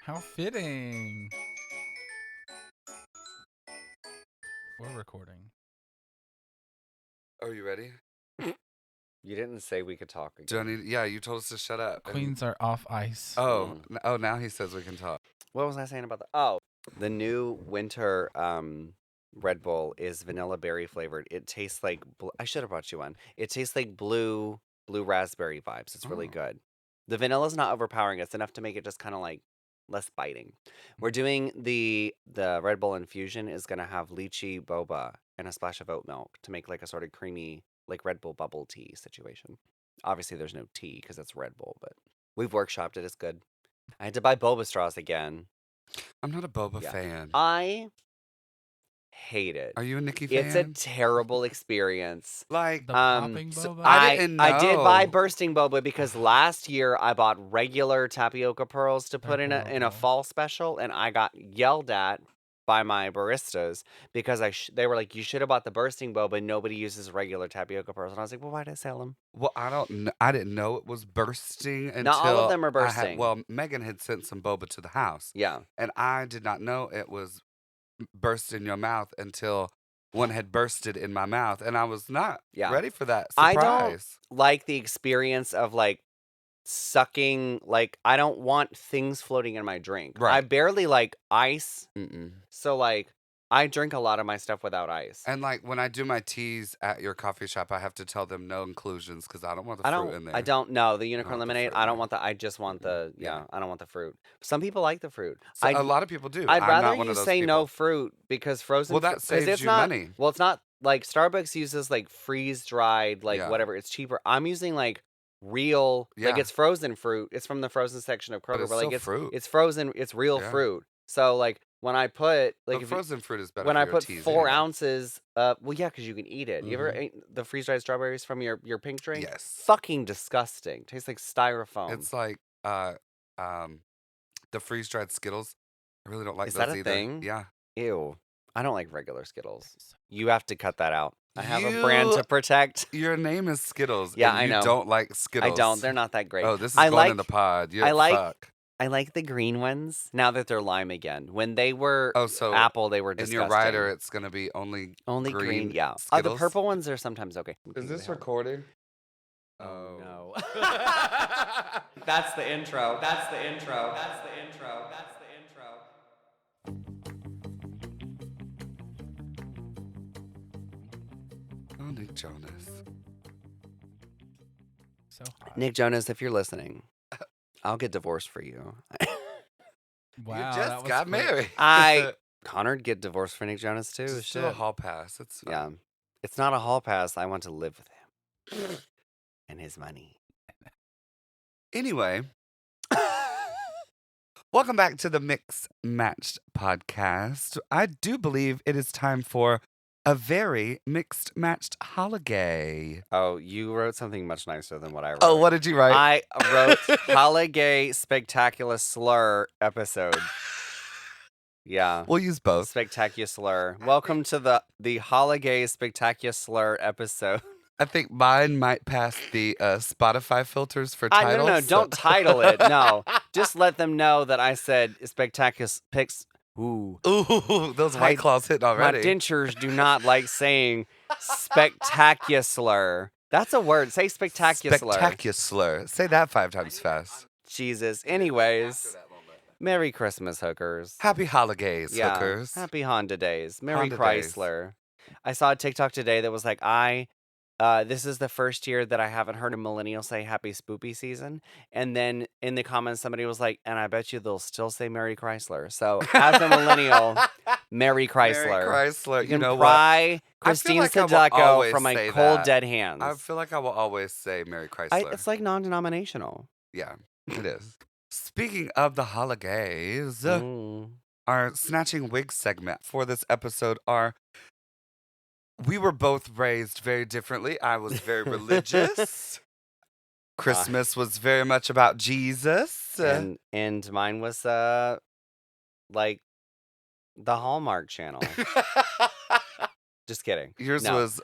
How fitting. We're recording. Are you ready? You didn't say we could talk again. Do I need? Yeah, you told us to shut up. Queens are off ice. Oh, now he says we can talk. What was I saying about that? Oh, the new winter Red Bull is vanilla berry flavored. It tastes like I should have brought you one. It tastes like blue raspberry vibes. It's really Oh. good. The vanilla's not overpowering. It's enough to make it just kind of like less biting. We're doing the Red Bull infusion is gonna have lychee boba and a splash of oat milk to make like a sort of creamy like Red Bull bubble tea situation. Obviously, there's no tea because it's Red Bull, but we've workshopped it. It's good. I had to buy boba straws again. I'm not a boba Yeah. fan. I hate it. Are you a Nicki fan? It's a terrible experience. like The popping boba? I didn't I did buy know. bursting boba because last year I bought regular tapioca pearls to put They're in a horrible. fall special, and I got yelled at by my baristas because they were like, you should have bought the bursting boba. Nobody uses regular tapioca pearls, and I was like, well, why did I sell them? Well, I didn't know it was bursting until Not all of them are I had- bursting. well, Megan had sent some boba to the house, Yeah. and I did not know it was burst in your mouth until one had bursted in my mouth, and I was not ready for that surprise. I don't like the experience of like sucking. Like, I don't want things floating in my drink. Right. I barely like ice, Mm-mm. so like I drink a lot of my stuff without ice. And like when I do my teas at your coffee shop, I have to tell them no inclusions because I don't want the fruit in there. I don't know the unicorn want the lemonade. fruit in I don't there. want the. I just want the. Yeah. I don't want the fruit. Some people like the fruit. So a lot of people do. I'd I'm rather not one you of those say no people. fruit because frozen. Well, that 'cause saves it's you not, money. Well, it's not like Starbucks uses like freeze dried, like Yeah. whatever. It's cheaper. I'm using like real, like Yeah. it's frozen fruit. It's from the frozen section of Kroger. But it's like still fruit. it's frozen. It's real Yeah. fruit. So like when I put like But if frozen fruit is better when for I your put teas 4 anyway. ounces, well, yeah, because you can eat it. You ever Mhm. ate the freeze dried strawberries from your pink drink? Yes. Fucking disgusting. Tastes like styrofoam. It's like the freeze dried Skittles. I really don't like Is those that a either. thing? Yeah. Ew. I don't like regular Skittles. You have to cut that out. I have a brand to protect. Your name is Skittles. Yeah, and I you know. don't like Skittles. I don't. They're not that great. Oh, this is I going in like- the pod. You're I like- fuck. I like the green ones now that they're lime again. When they were So apple, they were in disgusting. your rider, it's gonna be only green. Yeah. The Skittles? purple ones are sometimes okay. Is this recording? Oh no. That's the intro. That's the intro. That's the intro. That's the intro. Oh, Nick Jonas. So hot. Nick Jonas, if you're listening, I'll get divorced for you. Wow, you that just was got quick. married. Connor'd get divorced for Nick Jonas too. Just do Shit. a hall pass. It's fine. Yeah. It's not a hall pass. I want to live with him and his money. Anyway, welcome back to the MxMatched podcast. I do believe it is time for a very mixed matched HoliGay. Oh, you wrote something much nicer than what I wrote. Oh, what did you write? I wrote HoliGay Spectacular Slur episode. Yeah. We'll use both. Spectacular Slur. Welcome to the HoliGay Spectacular Slur episode. I think mine might pass the Spotify filters for titles. No, don't title it. No. Just let them know that I said spectacular pics. Ooh. Ooh, those My- White Claws hitting already. My dentures do not like saying spectacular. That's a word. Say spectacular. Spectacular. Say that 5 times fast. Jesus. Anyways, Merry Christmas, hookers. Happy HoliGays, Yeah. hookers. Happy Honda days. Merry Honda days. Chrysler. I saw a TikTok today that was like, this is the first year that I haven't heard a millennial say happy spoopy season. And then in the comments, somebody was like, and I bet you they'll still say Merry Chrysler. So as a millennial, Merry Chrysler. Merry Chrysler. You can know what? pry I feel Christine like I will Sadako always from my say cold, that. dead hands. I feel like I will always say Merry Chrysler. It's like non-denominational. Yeah, it is. Speaking of the HoliGays, Mm. our Snatching Wigs segment for this episode are... We were both raised very differently. I was very religious. Christmas was very much about Jesus. And mine was like the Hallmark Channel. Just kidding. Yours No. was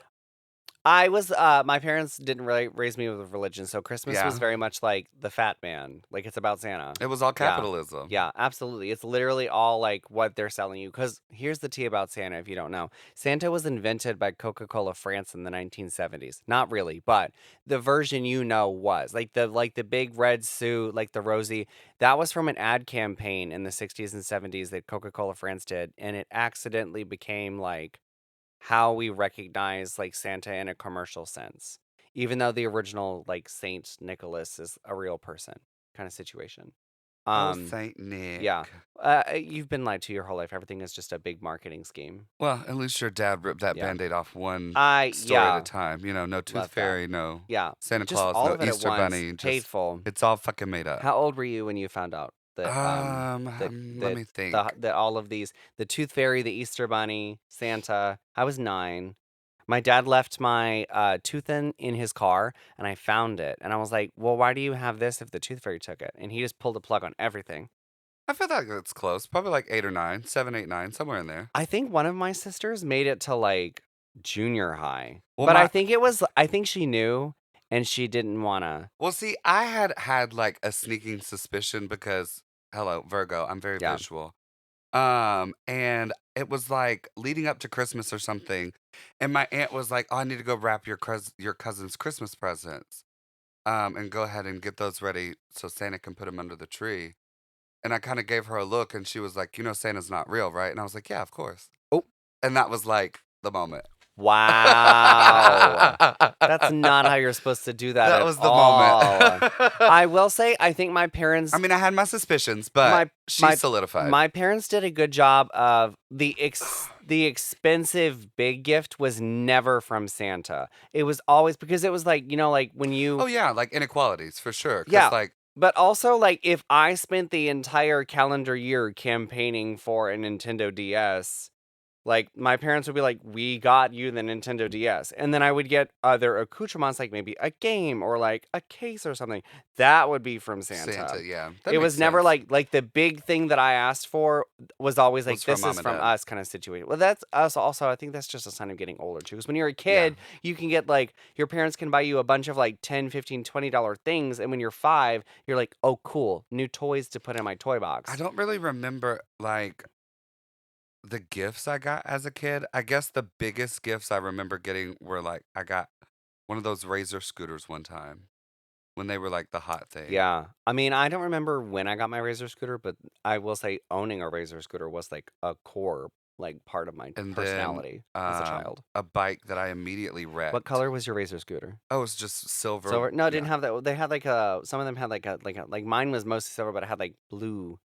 My parents didn't really raise me with religion, so Christmas Yeah. was very much like the fat man. Like, it's about Santa. It was all Yeah. capitalism. Yeah, absolutely. It's literally all like what they're selling you. Because here's the tea about Santa, if you don't know. Santa was invented by Coca-Cola France in the 1970s. Not really, but the version you know was. Like the big red suit, like the rosy, that was from an ad campaign in the 60s and 70s that Coca-Cola France did, and it accidentally became like how we recognize like Santa in a commercial sense, even though the original like Saint Nicholas is a real person kind of situation. Oh, Um, Saint Nick. yeah, you've been lied to your whole life. Everything is just a big marketing scheme. Well, at least your dad ripped that Yeah. Band-Aid off one I story at yeah, a time. You know, no Tooth love that. Fairy, no Yeah, Santa just Claus, all no of it Easter at once. Bunny. Just Hateful. it's all fucking made up. How old were you when you found out that Let me think. that all of these, the Tooth Fairy, the Easter Bunny, Santa? I was 9. My dad left my tooth in his car, and I found it, and I was like, "Well, why do you have this if the Tooth Fairy took it?" And he just pulled the plug on everything. I feel like it's close. Probably like 8 or 9, 7, 8, 9, somewhere in there. I think one of my sisters made it to like junior high, Well, but I think she knew, and she didn't wanna. Well, see, I had like a sneaking suspicion because hello, Virgo, I'm very Yeah. visual. And it was like leading up to Christmas or something, and my aunt was like, "Oh, I need to go wrap your cousin's Christmas presents, and go ahead and get those ready so Santa can put them under the tree." And I kind of gave her a look, and she was like, "You know, Santa's not real, right?" And I was like, "Yeah, of course." Oh. And that was like the moment. Wow. That's not how you're supposed to do that That at was the all. moment. I will say, I think my parents I mean, I had my suspicions, but she solidified. my parents did a good job of the expensive big gift was never from Santa. It was always because it was like, like when you Oh yeah, like inequalities for sure. 'Cause, Yeah. like But also, like, if I spent the entire calendar year campaigning for a Nintendo DS, like, my parents would be like, "We got you the Nintendo DS." And then I would get other accoutrements, like maybe a game or like a case or something. That would be from Santa. yeah, It was never like the big thing that I asked for was always like, Was from this mom is and from dad. us kind of situation. Well, that's us also. I think that's just a sign of getting older too. Because when you're a kid, you can get like, your parents can buy you a bunch of like $10, $15, $20 things. And when you're 5, you're like, oh, cool, new toys to put in my toy box. I don't really remember like the gifts I got as a kid. I guess the biggest gifts I remember getting were like I got one of those Razor scooters one time when they were like the hot thing. Yeah. I mean, I don't remember when I got my Razor scooter, but I will say owning a Razor scooter was like a core like part of my And personality then as a child. a bike that I immediately wrecked. What color was your Razor scooter? Oh, it's just silver. Silver? No, it didn't Yeah. have that. They had like some of them had like mine was mostly silver, but it had like blue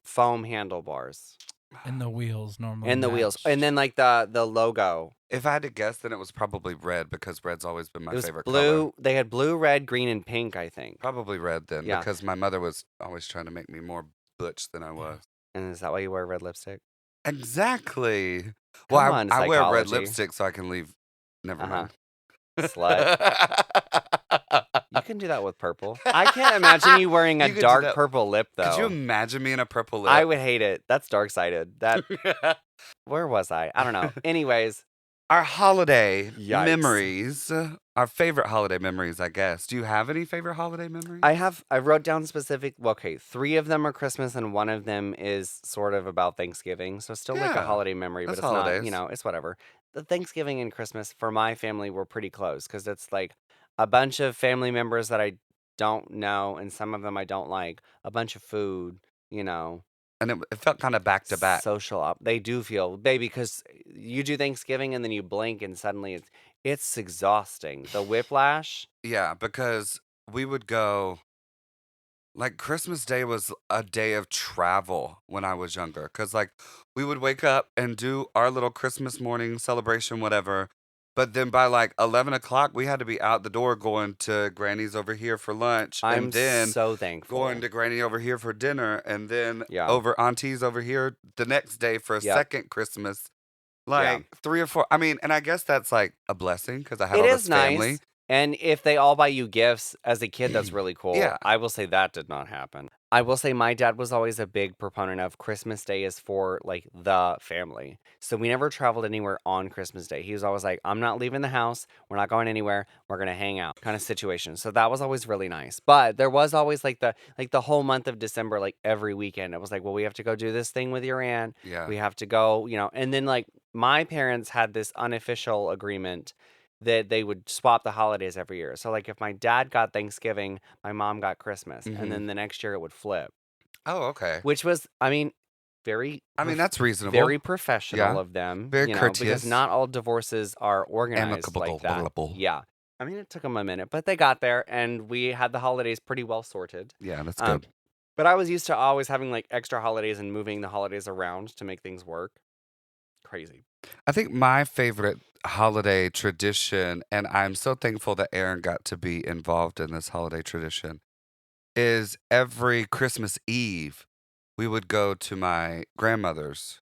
foam handlebars And the wheels normally. and the wheels, matched. and then like the logo. If I had to guess, then it was probably red because red's always been It my was favorite blue. color. They had blue, red, green, and pink, I think. Probably red then, Yeah. because my mother was always trying to make me more butch than I was. And is that why you wear red lipstick? Exactly. Well, Come on, I wear red psychology. lipstick so I can leave. Never mind. Slut. You can do that with purple. I can't imagine you wearing a You could do dark that. purple lip, though. Could you imagine me in a purple lip? I would hate it. That's dark-sided. That. Where was I? I don't know. Anyways, Our holiday Yikes. memories, our favorite holiday memories, I guess. Do you have any favorite holiday memories? I wrote down specific. Well, okay, 3 of them are Christmas, and 1 of them is sort of about Thanksgiving. So still like a Yeah, holiday memory, but that's it's not. holidays. It's whatever. The Thanksgiving and Christmas for my family were pretty close because it's like a bunch of family members that I don't know, and some of them I don't like. A bunch of food, And it felt kind of back to back. social up. They do feel, baby, because you do Thanksgiving and then you blink and suddenly it's exhausting. The whiplash. Yeah, because we would go, like Christmas Day was a day of travel when I was younger. Because like we would wake up and do our little Christmas morning celebration, whatever. But then by like 11 o'clock, we had to be out the door going to Granny's over here for lunch. I'm and then so thankful. going to Granny over here for dinner. And then Yeah. over Auntie's over here the next day for a Yep. second Christmas. Like 3 or 4. I mean, and I guess that's like a blessing because I had It all is this family. nice. And if they all buy you gifts as a kid, that's really cool. Yeah. I will say that did not happen. I will say my dad was always a big proponent of Christmas Day is for like the family. So we never traveled anywhere on Christmas Day. He was always like, I'm not leaving the house. We're not going anywhere. We're going to hang out kind of situation. So that was always really nice. But there was always like the whole month of December, like every weekend, it was like, well, we have to go do this thing with your aunt. Yeah. We have to go, and then like my parents had this unofficial agreement that they would swap the holidays every year. So like if my dad got Thanksgiving, my mom got Christmas, and Mhm. then the next year it would flip, Oh, okay. which was, I mean, very I mean, that's reasonable. very professional Yeah. of them, Very because courteous. not all divorces are organized like that. Amicable. Yeah. I mean, it took them a minute, but they got there, and we had the holidays pretty well sorted. Yeah, that's Um, good. But I was used to always having like extra holidays and moving the holidays around to make things work. Crazy. I think my favorite holiday tradition, and I'm so thankful that Aaron got to be involved in this holiday tradition, is every Christmas Eve, we would go to my grandmother's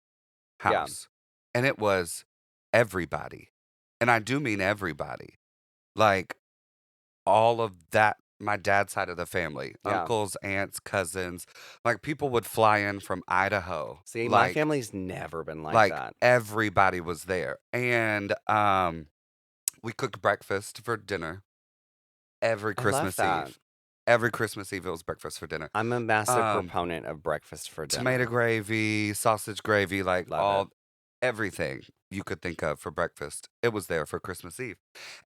Yeah. house. And it was everybody. And I do mean everybody. Like all of that, my dad's side of the family, Yeah. uncles, aunts, cousins, like people would fly in from Idaho. See, my like, family's never been like that. everybody was there. And we cooked breakfast for dinner every I love Christmas that. Eve. Every Christmas Eve, it was breakfast for dinner. I'm a massive Um, proponent of breakfast for dinner. Tomato gravy, sausage gravy, like Love everything you could think of for breakfast. It was there for Christmas Eve.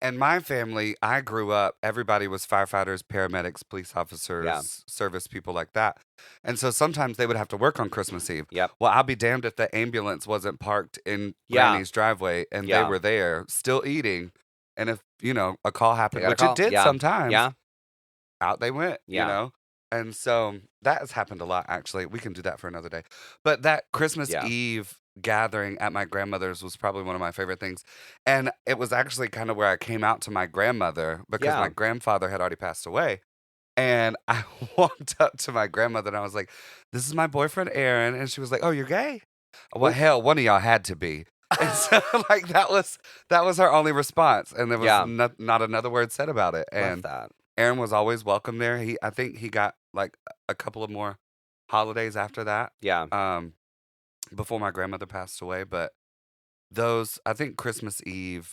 And my family, I grew up, everybody was firefighters, paramedics, police officers, service people like that. And so sometimes they would have to work on Christmas Eve. Yep. Well, I'll be damned if the ambulance wasn't parked in Yeah. Granny's driveway and they Yeah. were there still eating. And if, a call happened, got a which call. it did Yeah. sometimes, Yeah. out they went, Yeah. And so that has happened a lot, actually. We can do that for another day. But that Christmas Yeah. Eve gathering at my grandmother's was probably one of my favorite things. And it was actually kind of where I came out to my grandmother because my Yeah. grandfather had already passed away. And I walked up to my grandmother and I was like, "This is my boyfriend, Aaron." And she was like, "Oh, you're gay?" Well, Oop. hell, one of y'all had to be. And so, like, that was her only response. And there was Yeah. not another word said about it. Love And that. Aaron was always welcome there. I think he got like a couple of more holidays after that, Yeah. before my grandmother passed away. But I think Christmas Eves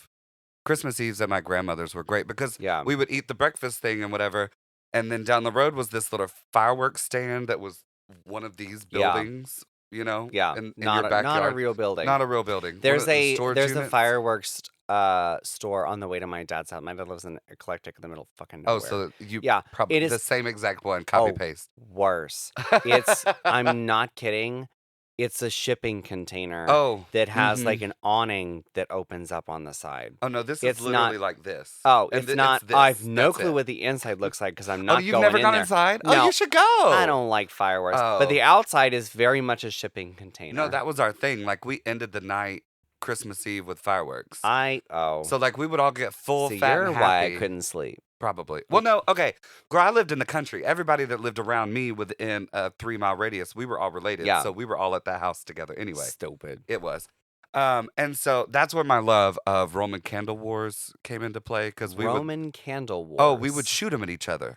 at my grandmother's were great because Yeah. we would eat the breakfast thing and whatever. And then down the road was this little fireworks stand that was one of these Yeah. buildings, Yeah. in Not your a backyard. real building. Not a real building. One There's of the a storage there's a units. fireworks store on the way to my dad's house. My dad lives in Eclectic in the middle of fucking Oh, nowhere. so you Yeah. probably It is the same exact one, copy Oh, paste. worse. I'm not kidding. It's a shipping container Oh, that has like mhm. an awning that opens up on the side. Oh no, this It's is literally not. like this. Oh, And it's not. this. I have no That's clue it. what the inside looks like because I'm Oh, not you've going never in gone there. inside? Oh, No, you should go. I don't like fireworks. But the Oh. outside is very much a shipping container. No, that was our thing. Like we ended the night Christmas Eve with fireworks. So like we would all get full So fat you're and why I happy. couldn't sleep. Probably. Well, no, okay. Girl, I lived in the country. Everybody that lived around me within a 3-mile radius, we were all related. Yeah. So we were all at that house together anyway. Stupid. It was. And so that's where my love of Roman candle wars came into play because Roman candle wars. Oh, we would shoot them at each other.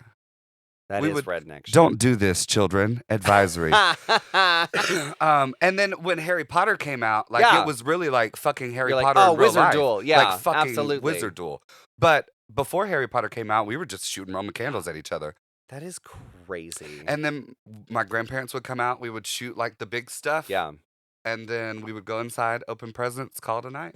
That we is would- redneck shit. Don't do this, children. Advisory. And then when Harry Potter came out, like Yeah. it was really like fucking Harry You're like, Potter oh, in real Wizard life. Duel. Yeah, like fucking absolutely. Wizard Duel. But before Harry Potter came out, we were just shooting Roman candles at each other. That is crazy. And then my grandparents would come out. We would shoot like the big stuff. Yeah. And then we would go inside, open presents, call it a night.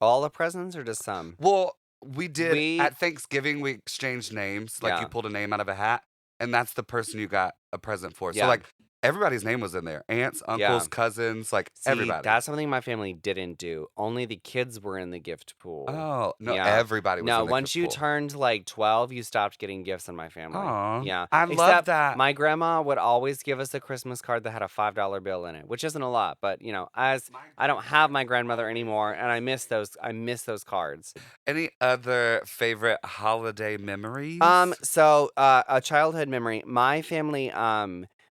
All the presents or just some? Well, we did We- at Thanksgiving. We exchanged names. Like Yeah. you pulled a name out of a hat, and that's the person you got a present for. Yeah. So like everybody's name was in there. Aunts, uncles, cousins, like See, everybody. that's something my family didn't do. Only the kids were in the gift pool. Oh no, Yeah. everybody was. No, in the once gift you pool. turned like 12, you stopped getting gifts in my family. Aw, Yeah. I love Except that. My grandma would always give us a Christmas card that had a $5 bill in it, which isn't a lot, but as I don't have my grandmother anymore and I miss those cards. Any other favorite holiday memories? So a childhood memory. My family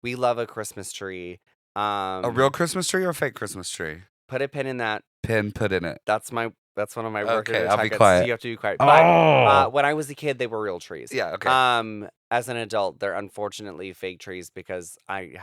we love a Christmas tree. A real Christmas tree or a fake Christmas tree? Put a pin in that. Pin put in it. That's one of my work Okay, I'll be tactics. quiet. You have to be quiet. Oh. But when I was a kid, they were real trees. Yeah, okay. as an adult, they're unfortunately fake trees because I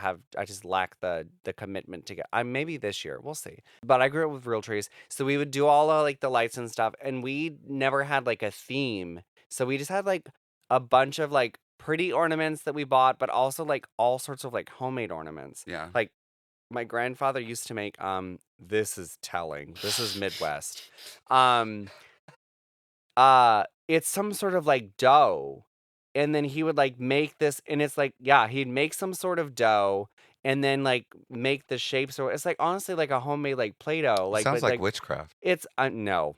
just lack the commitment to get. Maybe this year, we'll see. But I grew up with real trees, so we would do all of like the lights and stuff, and we never had like a theme. So we just had like a bunch of like pretty ornaments that we bought, but also like all sorts of like homemade ornaments. Yeah. Like my grandfather used to make this is telling. This is Midwest. It's some sort of like dough. And then he would like make this, and it's like, yeah, he'd make some sort of dough and then like make the shapes. Or it's like honestly like a homemade like Play-Doh. Like, Sounds but like like witchcraft. it's no,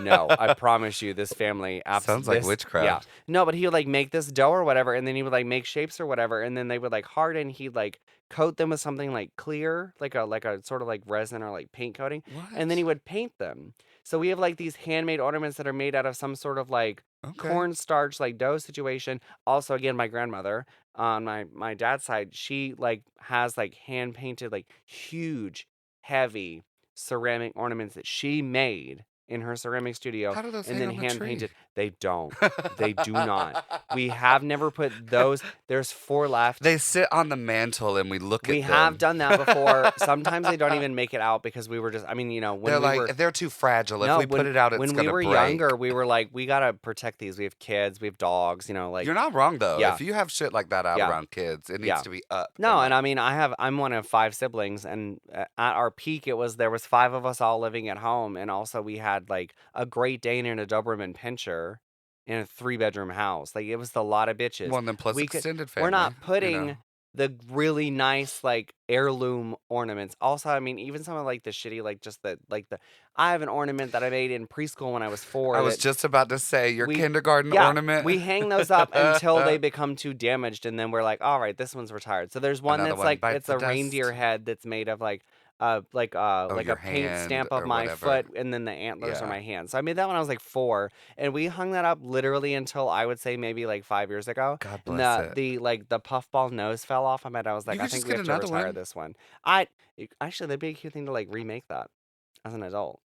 no. I promise you, this family Sounds like Yeah, witchcraft. no, but he would like make this dough or whatever, and then he would like make shapes or whatever, and then they would like harden. He'd like coat them with something like clear, like a sort of like resin or like paint coating, and then he What? would paint them. So we have like these handmade ornaments that are made out of some sort of like Okay. cornstarch like dough situation. Also, again, my grandmother on my dad's side, she like has like hand painted like huge, heavy ceramic ornaments that she made in her ceramic studio How do those and hang then on the hand tree? painted. They don't. They do not. We have never put those. There's 4 left. They sit on the mantle and we look We at have them. done that before. Sometimes they don't even make it out because we were just, I mean, you know, when They're we like, were, they're too fragile. If no, we put it out, it's when we gonna were break. younger, we were like, we gotta protect these. We have kids, we have dogs, you know, like, You're not wrong though. yeah, If you have shit like that out yeah, around kids, it needs yeah. to be up. No, And and I mean, I'm one of 5 siblings, and at our peak, there was 5 of us all living at home, and also we had like a Great Dane and a Doberman Pinscher in a 3-bedroom house. Like it was a lot of bitches. well, and then plus We could, extended we're family. not You know. putting the really nice like heirloom ornaments. Also, I mean, even some of like the shitty like just the like the. I have an ornament that I made in preschool when I was 4. I was that just about to say your we kindergarten yeah ornament. we hang those up until they become too damaged, and then we're like, all right, this one's retired. So there's one Another that's one like bites it's the a reindeer dust. head that's made of like your a paint hand stamp of or my whatever. foot, and then the antlers are Yeah. my hands. So I made that when I was like 4, and we hung that up literally until I would say maybe like 5 years ago. God And bless it. the like the puffball nose fell off. I was You like, I could think just we get have to another retire one. this one. Actually, that'd be a cute thing to like remake that as an adult.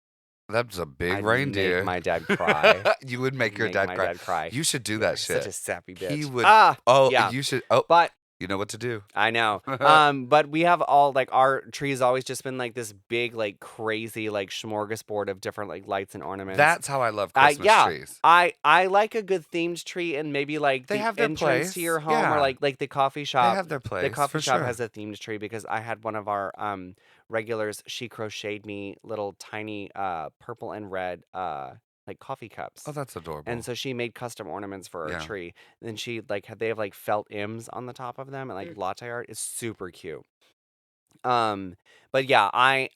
That's a big I'd reindeer. make my dad cry. You would make your Make dad my cry. dad cry. You should do Yeah, that he's such shit. a sappy bitch. He would. Oh, yeah. You should. Oh, But you know what to do. I know. But we have all like our tree's always just been like this big, like crazy, like smorgasbord of different like lights and ornaments. That's how I love Christmas yeah, trees. I like a good themed tree, and maybe like They the have their entrance to your place. home, or Yeah. like the coffee They shop. have their The place coffee for shop sure. has a themed tree because I had one of our regulars. She crocheted me little tiny purple and red like coffee cups. Oh, that's adorable. And so she made custom ornaments for our Yeah. tree. And then she they have like felt M's on the top of them and like latte art. It's super cute. But yeah, I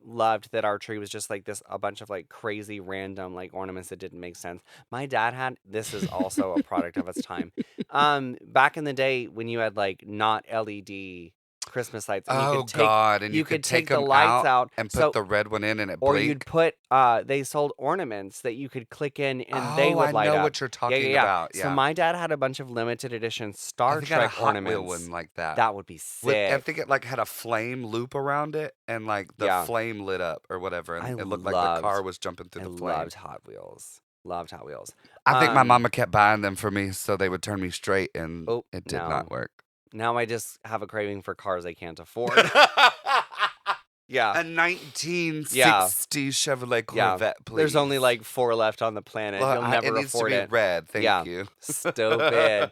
loved that our tree was just like this, a bunch of like crazy random like ornaments that didn't make sense. My dad had, this is also a product of its time. Back in the day when you had like not LED Christmas lights, and you Oh could take God! And you you could could take take the them lights out, and so put the red one in, and it or you'd blink. put they sold ornaments that you could click in and they Oh, would I light know up. what you're talking Yeah. about. So Yeah. my dad had a bunch of limited edition I Star think I had a Trek Hot Wheel ornaments. one like that. That would be I sick. think it like had a flame loop around it, and like the Yeah. flame lit up or whatever, I and it looked like the car loved was jumping through I the flame. loved Hot Wheels. Loved Hot Wheels. I think my mama kept buying them for me so they would turn me straight, and Oh, it did not no. work. Now I just have a craving for cars I can't afford. Yeah. A 1960 Chevrolet Yeah. Corvette, please. There's only like 4 left on the planet. Well, You'll it never needs to afford be it. red. Thank Yeah. you. Stupid.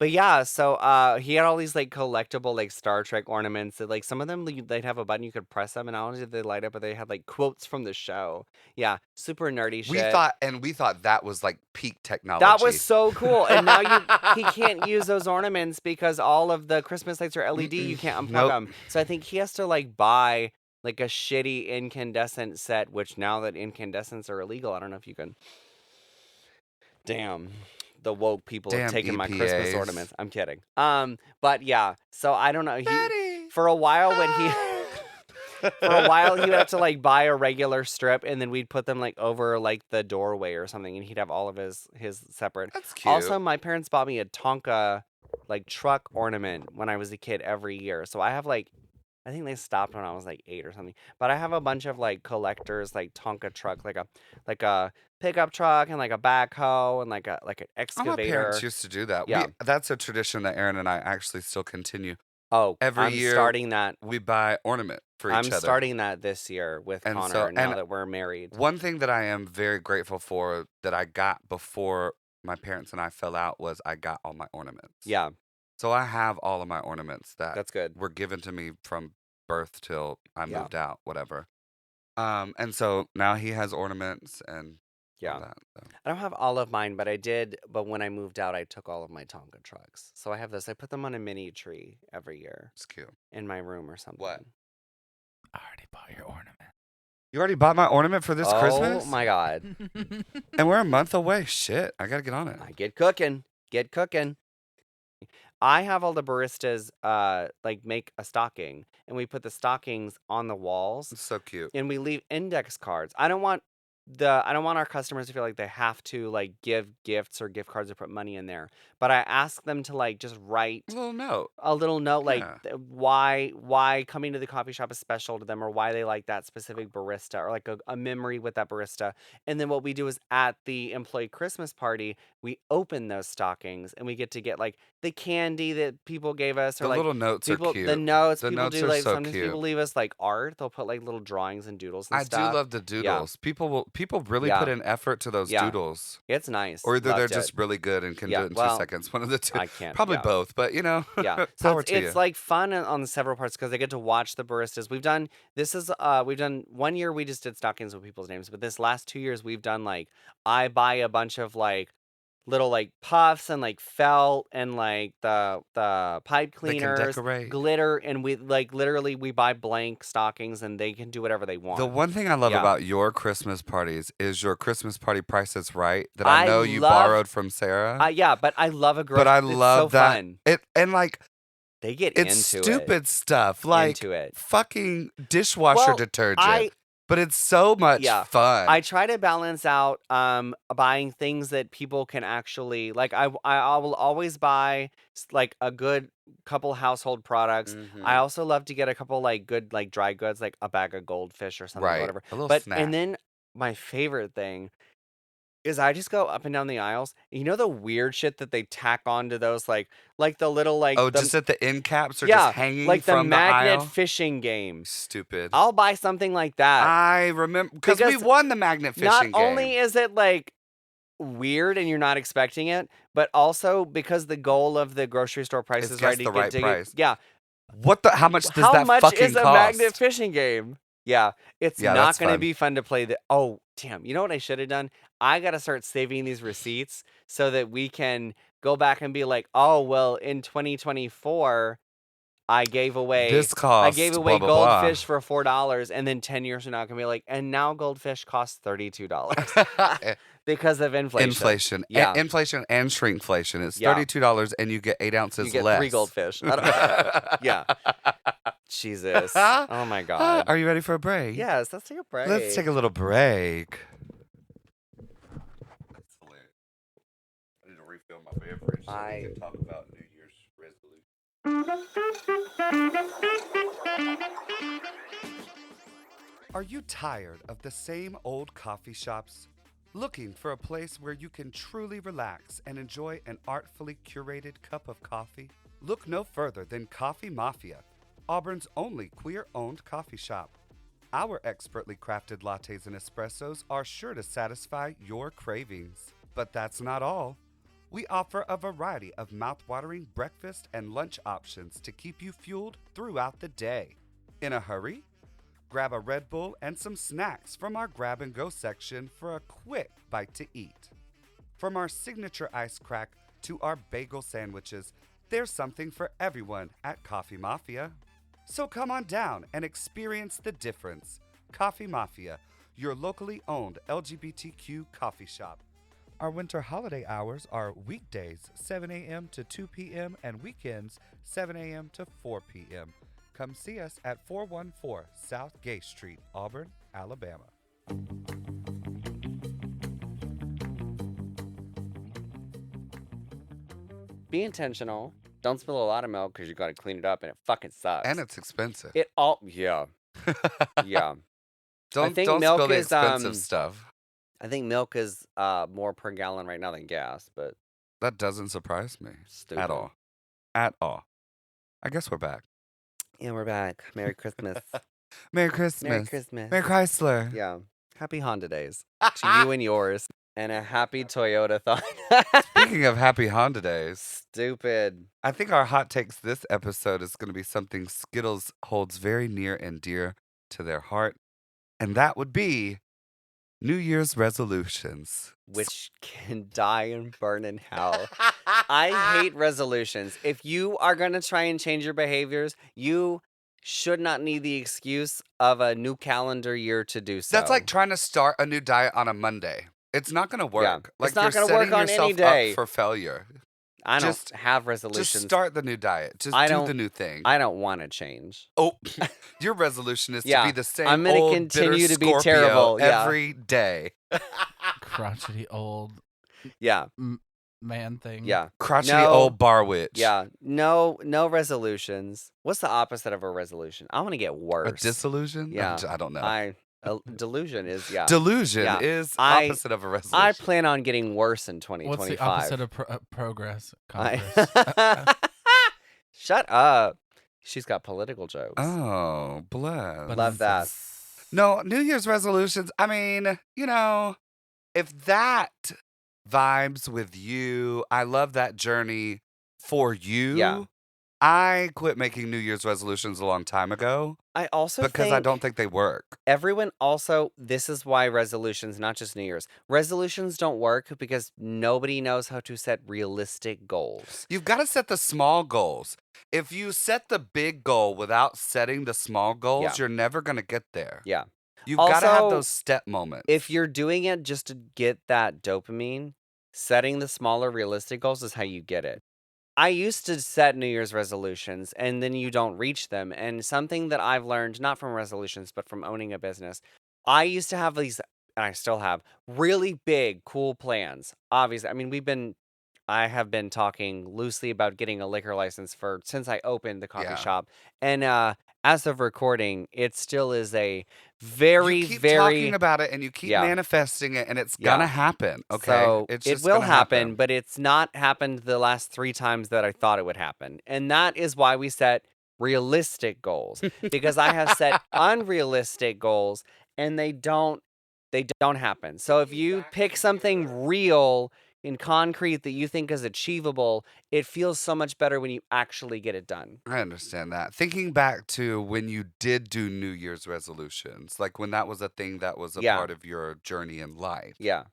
But yeah, so he had all these like collectible like Star Trek ornaments that like some of them they'd have a button you could press them, and not only did they light up, but they had like quotes from the show. Yeah, super nerdy shit. We thought that was like peak technology. That was so cool. And now he can't use those ornaments because all of the Christmas lights are LED. You can't unplug Nope. them. So I think he has to like buy like a shitty incandescent set, which now that incandescents are illegal, I don't know if you can. Damn. The woke people have Damn taken my Christmas EPAs. ornaments. I'm kidding. But yeah. So I don't know. Daddy! For a while when he would have to like buy a regular strip, and then we'd put them like over like the doorway or something, and he'd have all of his separate. That's cute. Also, my parents bought me a Tonka like truck ornament when I was a kid every year. So I have like I think they stopped when I was like 8 or something. But I have a bunch of like collectors, like Tonka truck, like a pickup truck and like a backhoe and like an All my excavator. parents used to do that. Yeah. That's a tradition that Aaron and I actually still continue. Oh, Every I'm year starting that. we buy ornament for each I'm other. starting that this year with And Connor so- now and that we're married. One thing that I am very grateful for that I got before my parents and I fell out was I got all my ornaments. Yeah, So I have all of my ornaments that that's good. were given to me from birth till I Yeah. moved out, whatever. And so now he has ornaments and all Yeah. that. So. I don't have all of mine, but I did. But when I moved out, I took all of my Tonka trucks. So I have this. I put them on a mini tree every year It's cute. in my room or something. What? I already bought your ornament. You already bought my ornament for this Christmas? Oh my God. And we're a month away. Shit, I gotta get on it. I get cooking. Get cooking. I have all the baristas like make a stocking, and we put the stockings on the walls, It's so cute. and we leave index cards. I don't want our customers to feel like they have to like give gifts or gift cards or put money in there. But I ask them to like just write A little note. a little note like Yeah. why coming to the coffee shop is special to them, or why they like that specific barista, or like a memory with that barista. And then what we do is at the employee Christmas party, we open those stockings and we get to get like the candy that people gave us, or The like little notes people are cute. the notes The people notes do are like so sometimes cute. people leave us like art. They'll put like little drawings and doodles and I stuff. do love the doodles. People really Yeah. put in effort to those Yeah. doodles. It's nice. Or either they're Loved just it. really good and can Yeah, do it in well, 2 seconds. One of the two. I can't. Probably Yeah. both, but you know, Yeah, so power to you. it's like fun on several parts because I get to watch the baristas. We've done 1 year we just did stockings with people's names, but this last 2 years we've done like I buy a bunch of like little like puffs and like felt and like the pipe They can cleaners, decorate. glitter, and we like literally we buy blank stockings and they can do whatever they want. The one thing I love Yeah. about your Christmas parties is your Christmas party Price is Right that I I know you love- borrowed from Sarah. Yeah, but I love a girl. but I it's love so that fun. it and like They get it's into stupid stuff like into it. fucking dishwasher Well, detergent. But it's so much Yeah. fun. I try to balance out buying things that people can actually like. I will always buy like a good couple household products. Mhm. I also love to get a couple like good like dry goods, like a bag of goldfish or something, Right. whatever. A little But snack. and then my favorite thing is I just go up and down the aisles. You know the weird shit that they tack onto those like the little like Oh, the, just at the end caps or yeah, just hanging like the from magnet aisle? fishing game. Stupid. I'll buy something like that. I remember because we Because won the magnet fishing Not game. only is it like weird and you're not expecting it, but also because the goal of the grocery store price It's is guess right the to right get price. yeah. How much does How that much fucking is a cost? magnet fishing game? Yeah, it's Yeah, not that's going to fun. be fun to play. Oh, damn! You know what I should have done? I got to start saving these receipts so that we can go back and be like, oh well, in 2024. I gave away This cost blah, blah, blah. goldfish for $4, and then 10 years from now, I can be like, and now goldfish costs $32 because of inflation. Inflation. Yeah. Inflation and shrinkflation. It's Yeah. $32 and you get 8 ounces You get less. 3 goldfish. Yeah. Jesus. Oh my God. Are you ready for a break? Yes, let's take a break. Let's take a little break. That's hilarious. I need to refill my beverage so we can talk about New Year's resolution. Are you tired of the same old coffee shops? Looking for a place where you can truly relax and enjoy an artfully curated cup of coffee? Look no further than Coffee Mafia, Auburn's only queer-owned coffee shop. Our expertly crafted lattes and espressos are sure to satisfy your cravings. But that's not all. We offer a variety of mouth-watering breakfast and lunch options to keep you fueled throughout the day. In a hurry? Grab a Red Bull and some snacks from our grab-and-go section for a quick bite to eat. From our signature ice crack to our bagel sandwiches, there's something for everyone at Coffee Mafia. So come on down and experience the difference. Coffee Mafia, your locally owned LGBTQ coffee shop. Our winter holiday hours are weekdays 7 a.m. to 2 p.m. and weekends 7 a.m. to 4 p.m. Come see us at 414 South Gay Street, Auburn, Alabama. Be intentional. Don't spill a lot of milk because you got to clean it up, and it fucking sucks. And it's expensive. Yeah. Don't think spill milk the is expensive stuff. I think milk is more per gallon right now than gas, but That doesn't surprise me stupid. at all. At all. I guess we're back. Yeah, we're back. Merry Christmas. Merry Christmas. Merry Christmas. Merry Chrysler. Yeah. Happy Honda days to you and yours, and a happy Toyota-thon. Speaking of happy Honda days, Stupid. I think our hot takes this episode is going to be something Skittles holds very near and dear to their heart, and that would be New Year's resolutions. Which can die and burn in hell. I hate resolutions. If you are going to try and change your behaviors, you should not need the excuse of a new calendar year to do so. That's like trying to start a new diet on a Monday. It's not going to work. Yeah. Like It's not you're gonna work setting on any yourself day. up for failure. I don't just- have resolutions. Just start the new diet. Just I do don't- the new thing. I don't want to change. Oh, your resolution is to Yeah, be the same I'm gonna old continue bitter to be Scorpio terrible, yeah. every day. Crotchety old Yeah. man thing. Yeah. Crotchety No. old bar witch. Yeah. No resolutions. What's the opposite of a resolution? I want to get A worse. disillusion? Yeah. I don't know. A delusion is, yeah. Delusion Yeah. is I- opposite of a resolution. I plan on getting worse in What's 2025. the opposite of progress? I- Congress. Shut up. She's got political jokes. Oh, bless. But Love that. No, New Year's resolutions. I mean, if that vibes with you, I love that journey for you. Yeah. I quit making New Year's resolutions a long time ago I also because think I don't think they work. everyone also, this is why resolutions, not just New Year's, resolutions don't work because nobody knows how to set realistic goals. You've got to set the small goals. If you set the big goal without setting the small goals, Yeah. you're never going to get there. Yeah. You've got to have Also, those step moments. If you're doing it just to get that dopamine, setting the smaller realistic goals is how you get it. I used to set New Year's resolutions and then you don't reach them. And something that I've learned, not from resolutions, but from owning a business, I used to have these, and I still have, really big, cool plans. Obviously, I mean, I have been talking loosely about getting a liquor license since I opened the coffee Yeah. shop. And as of recording, it still is a very, you keep very talking about it and you keep Yeah. manifesting it and it's Yeah. gonna happen. Okay, So it's it just will gonna happen, but it's not happened the last 3 times that I thought it would happen. And that is why we set realistic goals. Because I have set unrealistic goals and they don't happen. So if you pick something real and concrete that you think is achievable, it feels so much better when you actually get it done. I understand that. Thinking back to when you did do New Year's resolutions, like when that was a thing that was a Yeah. part of your journey in life. Yeah.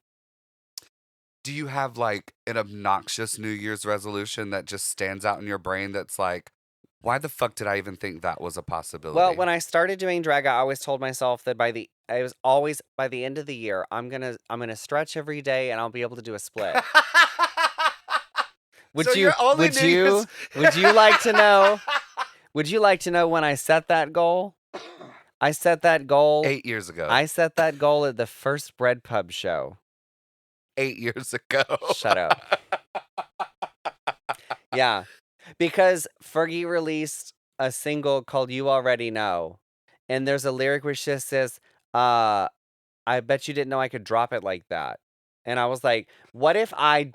Do you have like an obnoxious New Year's resolution that just stands out in your brain that's like, why the fuck did I even think that was a possibility? Well, when I started doing drag, I always told myself that by the end of the year, I'm gonna stretch every day and I'll be able to do a split. Would So you your only would New you Year's- would you like to know? Would you like to know when I set that goal? I set that goal. 8 years ago. I set that goal at the first Bread Pub show. 8 years ago. Shut up. Yeah, because Fergie released a single called "You Already Know," and there's a lyric which just says, "I bet you didn't know I could drop it like that." And I was like, "What if I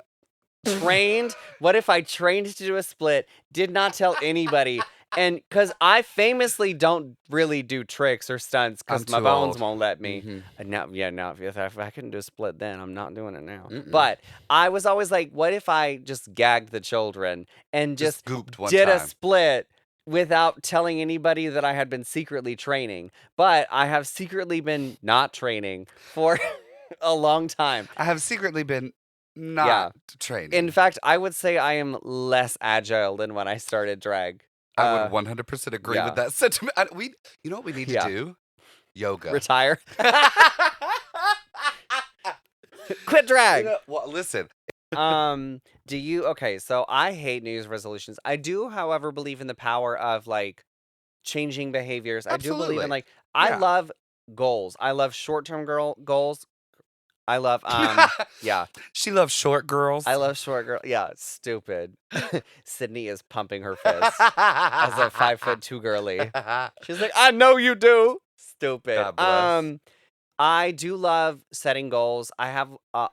trained? What if I trained to do a split? Did not tell anybody." And because I famously don't really do tricks or stunts because I'm my too bones old. won't let me. Mhm. Now, if I couldn't do a split then, I'm not doing it now. Mm-mm. But I was always like, what if I just gagged the children and just gooped one did a time. split without telling anybody that I had been secretly training? But I have secretly been not training for a long time. I have secretly been not training. In fact, I would say I am less agile than when I started drag. I would 100% agree yeah. with that sentiment. You know what we need to Yeah. do? Yoga. Retire. Quit drag. Well, listen. Do you okay, so I hate New Year's resolutions. I do, however, believe in the power of like changing behaviors. I do believe Absolutely. in like I Yeah. love goals. I love short-term goals. I love yeah. She loves short girls. I love short girl. Yeah, stupid. Sydney is pumping her fist as a 5'2" girly. She's like, I know you do. Stupid. God bless. I do love setting goals. I have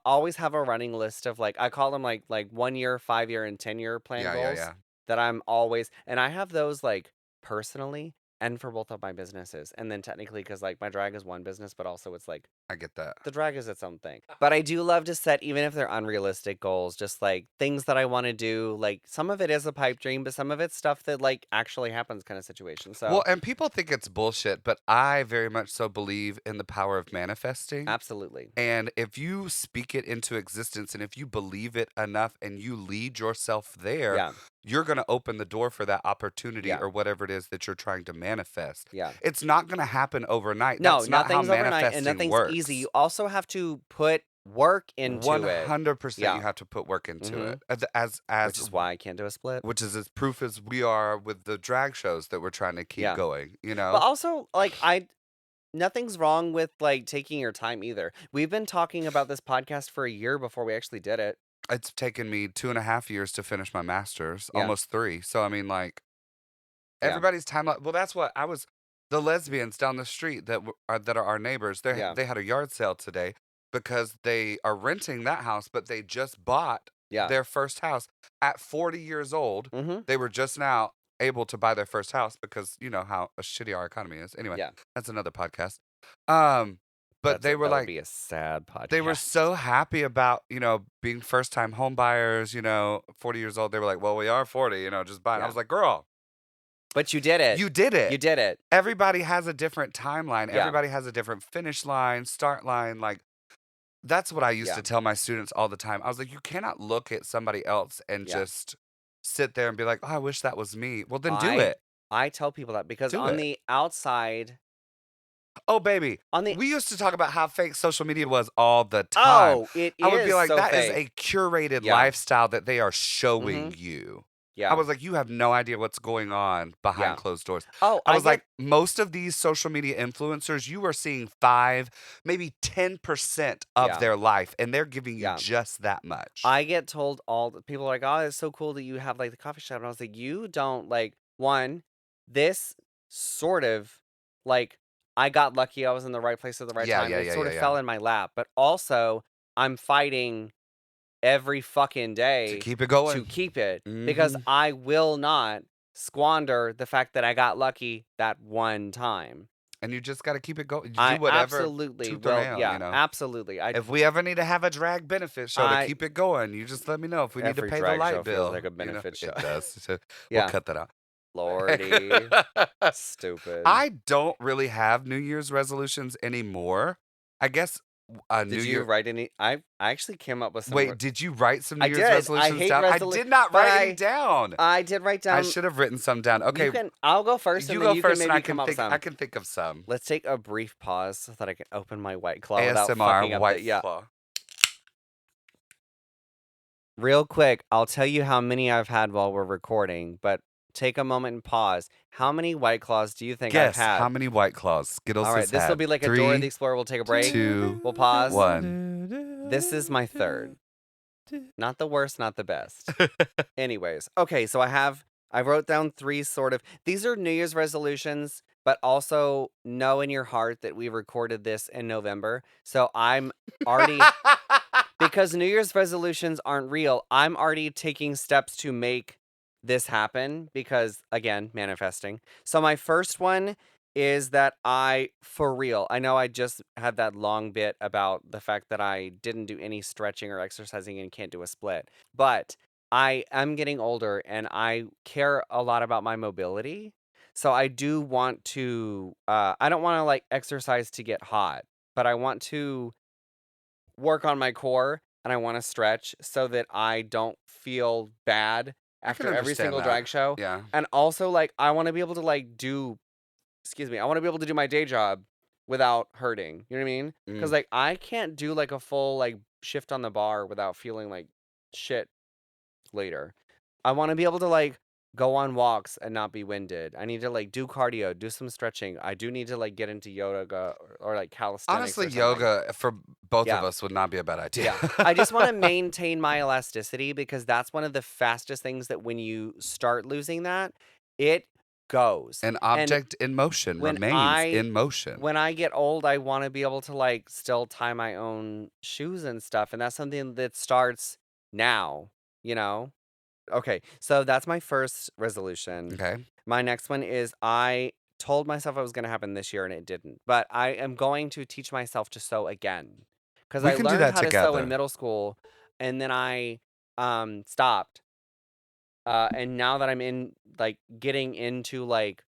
always have a running list of like I call them like 1 year, 5 year, and 10-year plan goals Yeah. that I'm always and I have those like personally and for both of my businesses. And then technically because like my drag is one business, but also it's like I get that. the drag is its own thing. But I do love to set, even if they're unrealistic goals, just like things that I want to do. Like some of it is a pipe dream, but some of it's stuff that like actually happens kind of situation. So Well, and people think it's bullshit, but I very much so believe in the power of manifesting. absolutely. And if you speak it into existence and if you believe it enough and you lead yourself there, Yeah. you're going to open the door for that opportunity Yeah. or whatever it is that you're trying to manifest. Yeah. It's not going to happen overnight. No, That's not how nothing's overnight and manifesting nothing's works. easy. You also have to put work into it. 100% Yeah. you have to put work into Mhm. it. As Which is why I can't do a split. which is as proof as we are with the drag shows that we're trying to keep Yeah. going, you But know? also, like, nothing's wrong with like taking your time either. We've been talking about this podcast for a year before we actually did it. It's taken me 2.5 years to finish my master's, Yeah. almost 3. So I mean, like, Yeah. everybody's timeline. Well, that's what I was. The lesbians down the street that are our neighbors. Yeah. They had a yard sale today because they are renting that house, but they just bought Yeah. their first house at 40 years old. Mm-hmm. They were just now able to buy their first house because you know how shitty our economy is. Anyway, Yeah. that's another podcast. But they were that would like, be a sad podcast. they were so happy about, you know, being first time home buyers, you know, 40 years old. They were like, well, we are 40, you know, just buy it. I Yeah. was like, girl, But you did it. you did it. You did it. Everybody has a different timeline. Yeah. Everybody has a different finish line, start line. Like, that's what I used Yeah. to tell my students all the time. I was like, you cannot look at somebody else and Yeah. just sit there and be like, oh, I wish that was me. Well, then do I it. I tell people that because Do on it. the outside, Oh, baby. on the We used to talk about how fake social media was all the time. it I would be is like, so that is fake. a curated Yeah. lifestyle that they are showing you. Yeah. I was like, you have no idea what's going on behind Yeah. closed doors. Oh, I was get- like, most of these social media influencers, you are seeing 5, maybe 10% of Yeah. their life, and they're giving you Yeah. just that much. I get told all the people are like, oh, it's so cool that you have like the coffee shop. And I was like, you don't like this sort of like I got lucky. I was in the right place at the right Yeah, time. yeah, It yeah, sort yeah, of yeah. fell in my lap. But also, I'm fighting every fucking day to keep it going. to keep it because Mhm. I will not squander the fact that I got lucky that one time. And you just got to keep it going. You I do whatever. absolutely tooth or will. nail, Yeah, you know? absolutely. If we ever need to have a drag benefit show to keep it going, you just let me know. If we need to Every pay the drag light show feels bill. like a you know, benefit show. It does. So Yeah. We'll cut that out. Lordy. Stupid. I don't really have New Year's resolutions anymore. I guess New Did you Year. write any? I actually came up with some. Wait, did you write some New I Year's did. I resolutions hate down? I did not but write any down. I did write down. I should have written some down. Okay, I'll go first, you and go then you first, can and maybe I can come up with think. some. I can think of some. Let's take a brief pause so that I can open my White Claw without ASMR fucking up White the, yeah. Claw. Real quick, I'll tell you how many I've had while we're recording, but take a moment and pause. How many White Claws do you think I've Guess had? how many White Claws Skittles All right, has this will had? be like 3, a Dora the Explorer. We'll take a break. 2, We'll pause. 1. This is my third. Not the worst, not the best. Anyways, okay, so I wrote down 3 sort of. These are New Year's resolutions, but also know in your heart that we recorded this in November. So I'm already because New Year's resolutions aren't real. I'm already taking steps to make this happen because again, manifesting. So my first one is that for real, I know I just had that long bit about the fact that I didn't do any stretching or exercising and can't do a split, but I am getting older and I care a lot about my mobility. So I do want to, I don't want to like exercise to get hot, but I want to work on my core and I want to stretch so that I don't feel bad after every understand single that. drag show. Yeah. And also like I want to be able to like I want to be able to do my day job without hurting. You know what I mean? Because like I can't do like a full like shift on the bar without feeling like shit later. I want to be able to like go on walks and not be winded. I need to like do cardio, do some stretching. I do need to like get into yoga or like calisthenics Honestly, or something. yoga for both of Yeah. us would not be a bad idea. Yeah. I just want to maintain my elasticity because that's one of the fastest things that when you start losing that, it goes. An And object in motion when remains in motion. when I get old, I want to be able to like still tie my own shoes and stuff. And that's something that starts now, you know? Okay, so that's my first resolution. Okay. My next one is I told myself it was going to happen this year and it didn't. But I am going to teach myself to sew again. Because We I can do learned that how to sew together. in middle school and then I stopped. And now that I'm in like getting into like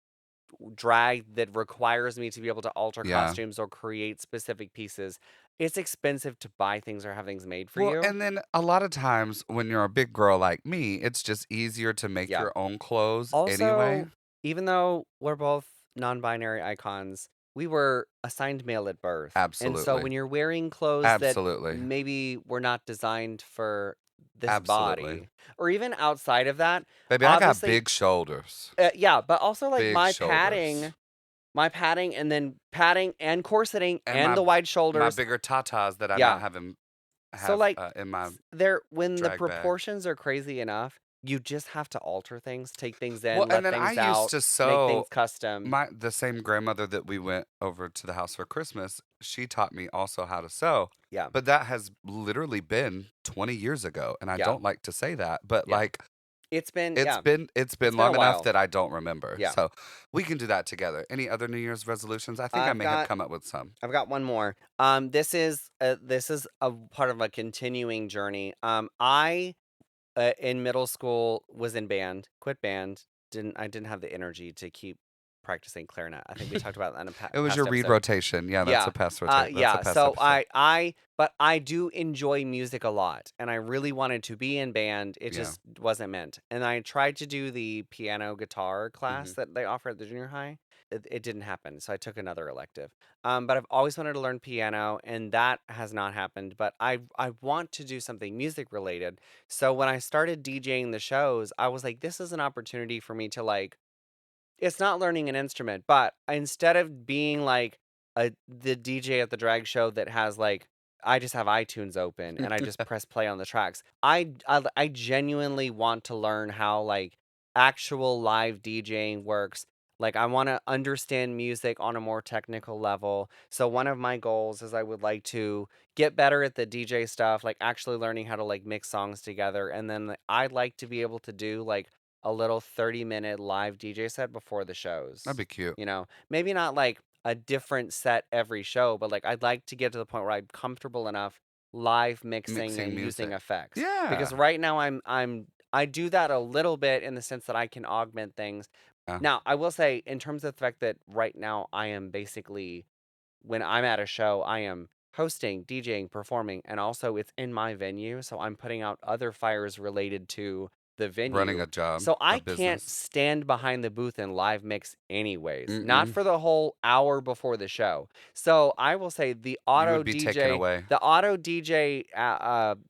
drag that requires me to be able to alter Yeah. costumes or create specific pieces, it's expensive to buy things or have things made for Well, you. and then a lot of times when you're a big girl like me, it's just easier to make Yeah. your own clothes Also, anyway. even though we're both non-binary icons, we were assigned male at birth. And so Absolutely. when you're wearing clothes Absolutely. that maybe were not designed for this Absolutely. body, or even outside of that, Baby, I got obviously, big shoulders. yeah, but also like Big my shoulders. padding, and then padding and corseting And and my- the wide My shoulders. bigger tatas that I Yeah. now have So like in my when the drag bag. proportions are crazy enough, you just have to alter things, take things in, Well, let and then I things used out, to make sew. things custom. The same grandmother that we went over to the house for Christmas, she taught me also how to sew. Yeah. But that has literally been 20 years ago, and I Yeah. don't like to say that, but Yeah. like It's been it's been been long a enough while. that I don't remember. Yeah. So we can do that together. Any other New Year's resolutions? I think I may have come up with some. I've got one more. This is a part of a continuing journey. I in middle school was in band, quit band. I didn't have the energy to keep practicing clarinet. I think we talked about that in a It was past your read episode. rotation. Yeah, that's Yeah. a past rotation. Yeah. That's a past So episode. but I do enjoy music a lot, and I really wanted to be in band. It Yeah. just wasn't meant. And I tried to do the piano guitar class that they offer at the junior high. It didn't happen, so I took another elective. But I've always wanted to learn piano, and that has not happened. But I want to do something music related. So when I started DJing the shows, I was like, this is an opportunity for me to like. It's not learning an instrument, but instead of being like the DJ at the drag show that has like I just have iTunes open and I just press play on the tracks. I genuinely want to learn how like actual live DJing works. Like I want to understand music on a more technical level. So one of my goals is I would like to get better at the DJ stuff, like actually learning how to like mix songs together, and then like, I'd like to be able to do like a little 30-minute live DJ set before the shows. That'd be cute. You know, maybe not like a different set every show, but like I'd like to get to the point where I'm comfortable enough live mixing and using music. effects. Yeah. Because right now I do that a little bit in the sense that I can augment things. Yeah. Now, I will say in terms of the fact that right now I am basically when I'm at a show, I am hosting, DJing, performing, and also it's in my venue, so I'm putting out other fires related to the venue. Running a job. So I a can't business. stand behind the booth and live mix anyways. Not for the whole hour before the show. So I will say the You auto would be taken DJ away. the auto DJ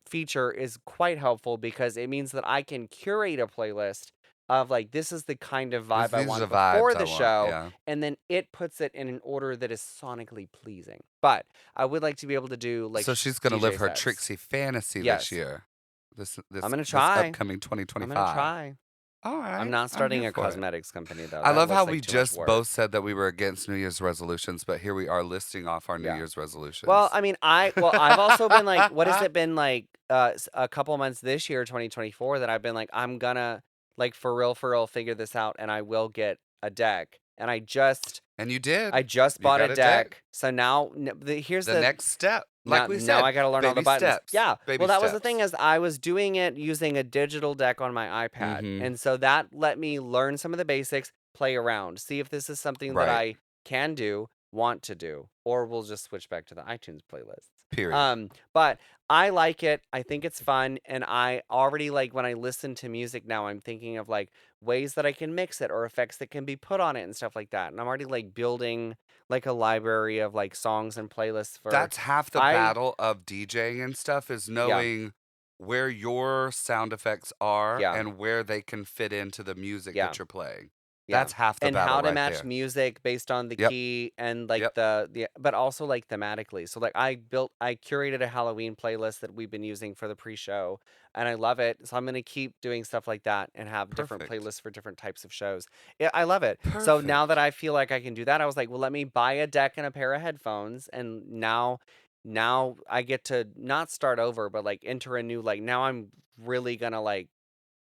feature is quite helpful because it means that I can curate a playlist of like this is the kind of vibe I These want are the vibes before I the want, show, yeah. and then it puts it in an order that is sonically pleasing. But I would like to be able to do like So she's gonna DJ live her sets. Trixie fantasy Yes. this year. This I'm gonna this try. upcoming I'm 2025. gonna try. All right. I'm not starting here a for it. cosmetics company though. I That love how looks like we too much just work. both said that we were against New Year's resolutions, but here we are listing off our New Yeah. Year's resolutions. Well, I mean, I've also been like, what has it been like? A couple months this year, 2024, that I've been like, I'm gonna like for real figure this out, and I will get a deck. And I just and you did. bought got a a deck. deck. So now here's The next step, like we said, now I gotta learn all the baby buttons. steps. Yeah. Baby Well, that was the steps. thing is I was doing it using a digital deck on my iPad, Mhm. and so that let me learn some of the basics, play around, see if this is something that Right. I can do, want to do, or we'll just switch back to the iTunes playlists. Period. But I like it. I think it's fun, and I already like when I listen to music now, I'm thinking of like ways that I can mix it or effects that can be put on it and stuff like that. And I'm already like building like a library of like songs and playlists for That's half the I- battle of DJing and stuff is knowing where your sound effects are Yeah. and where they can fit into the music Yeah. that you're playing. Yeah. That's half the And battle how to right match there. music based on the Yep. key and like Yep. the but also like thematically. So like I curated a Halloween playlist that we've been using for the pre-show and I love it. So I'm going to keep doing stuff like that and have different Perfect. playlists for different types of shows. Yeah, I love it. So now that Perfect. I feel like I can do that, I was like, well, let me buy a deck and a pair of headphones and now I get to not start over but like enter a new like now I'm really going to like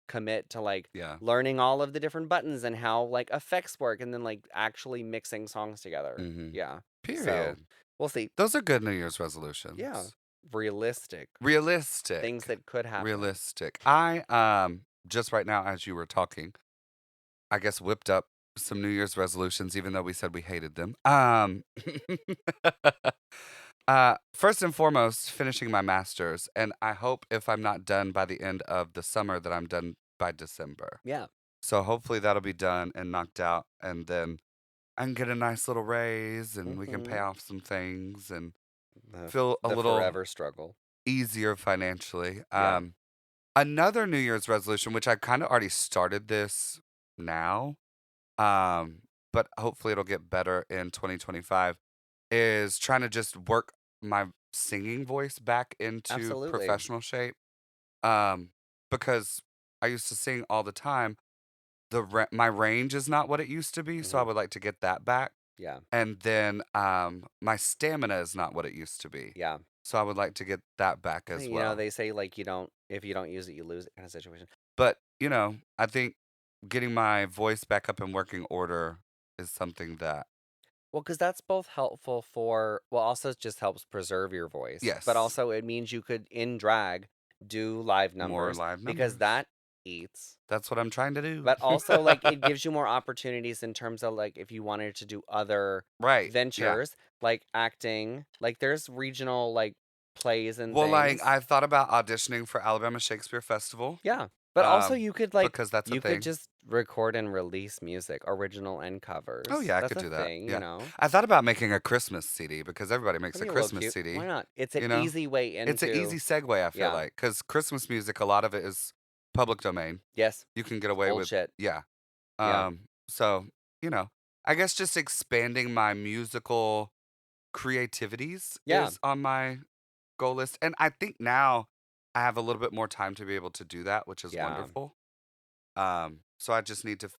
commit to like Yeah. learning all of the different buttons and how like effects work and then like actually mixing songs together. Mm-hmm. Yeah. So Period. we'll see. Those are good New Year's resolutions. Yeah. Realistic Realistic. things that could happen. Realistic. I just right now as you were talking, I guess whipped up some New Year's resolutions, even though we said we hated them. First and foremost, finishing my master's, and I hope if I'm not done by the end of the summer, that I'm done by December. Yeah. So hopefully that'll be done and knocked out, and then I can get a nice little raise, and we can pay Mhm. off some things and The, feel a the little forever struggle. easier financially. Yeah. Another New Year's resolution, which I kind of already started this now, but hopefully it'll get better in 2025, is trying to just work my singing voice back into Absolutely. professional shape. Um, because I used to sing all the time. My range is not what it used to be, so I Mhm. would like to get that back. Yeah. And then my stamina is not what it used to be. Yeah. So I would like to get that back as You know, well. they say like if you don't use it, you lose it kind of situation. But, I think getting my voice back up in working order is something that, Well, because that's both helpful also it just helps preserve your voice, but yes, also it means you could, in drag, do live more numbers live because numbers. that eats. That's what I'm trying to do. But also, like, it gives you more opportunities in terms of, like, if you wanted to do other Right. Yeah. ventures, like acting, like, there's regional, like, plays and Well, like, things. I thought about auditioning for Alabama Shakespeare Festival Yeah. But also, um, you could, like, because that's a you could thing. just record and release music, original and covers. Oh, yeah, I That's could a do that. thing, you Yeah. know? I thought about making a Christmas CD because everybody makes That'd a be a little Christmas cute. CD. Why not? It's an You know, easy way it's an easy into. segue, I feel Yeah. like, because Christmas music, a lot of it is public domain. Yes. You can get away Old with, shit. yeah. Yeah. So, I guess just expanding my musical creativities Yeah. is on my goal list. And I think now I have a little bit more time to be able to do that, which is Yeah. wonderful. So I just need to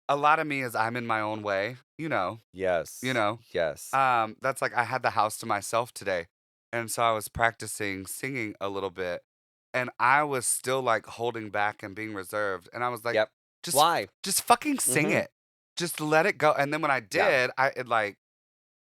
a lot of me is I'm in my own way, Yes. Yes. That's like I had the house to myself today. And so I was practicing singing a little bit and I was still like holding back and being reserved. And I was like, Yep. just Why? just fucking sing Mhm. it. Just let it go. And then when I Yeah. did, it like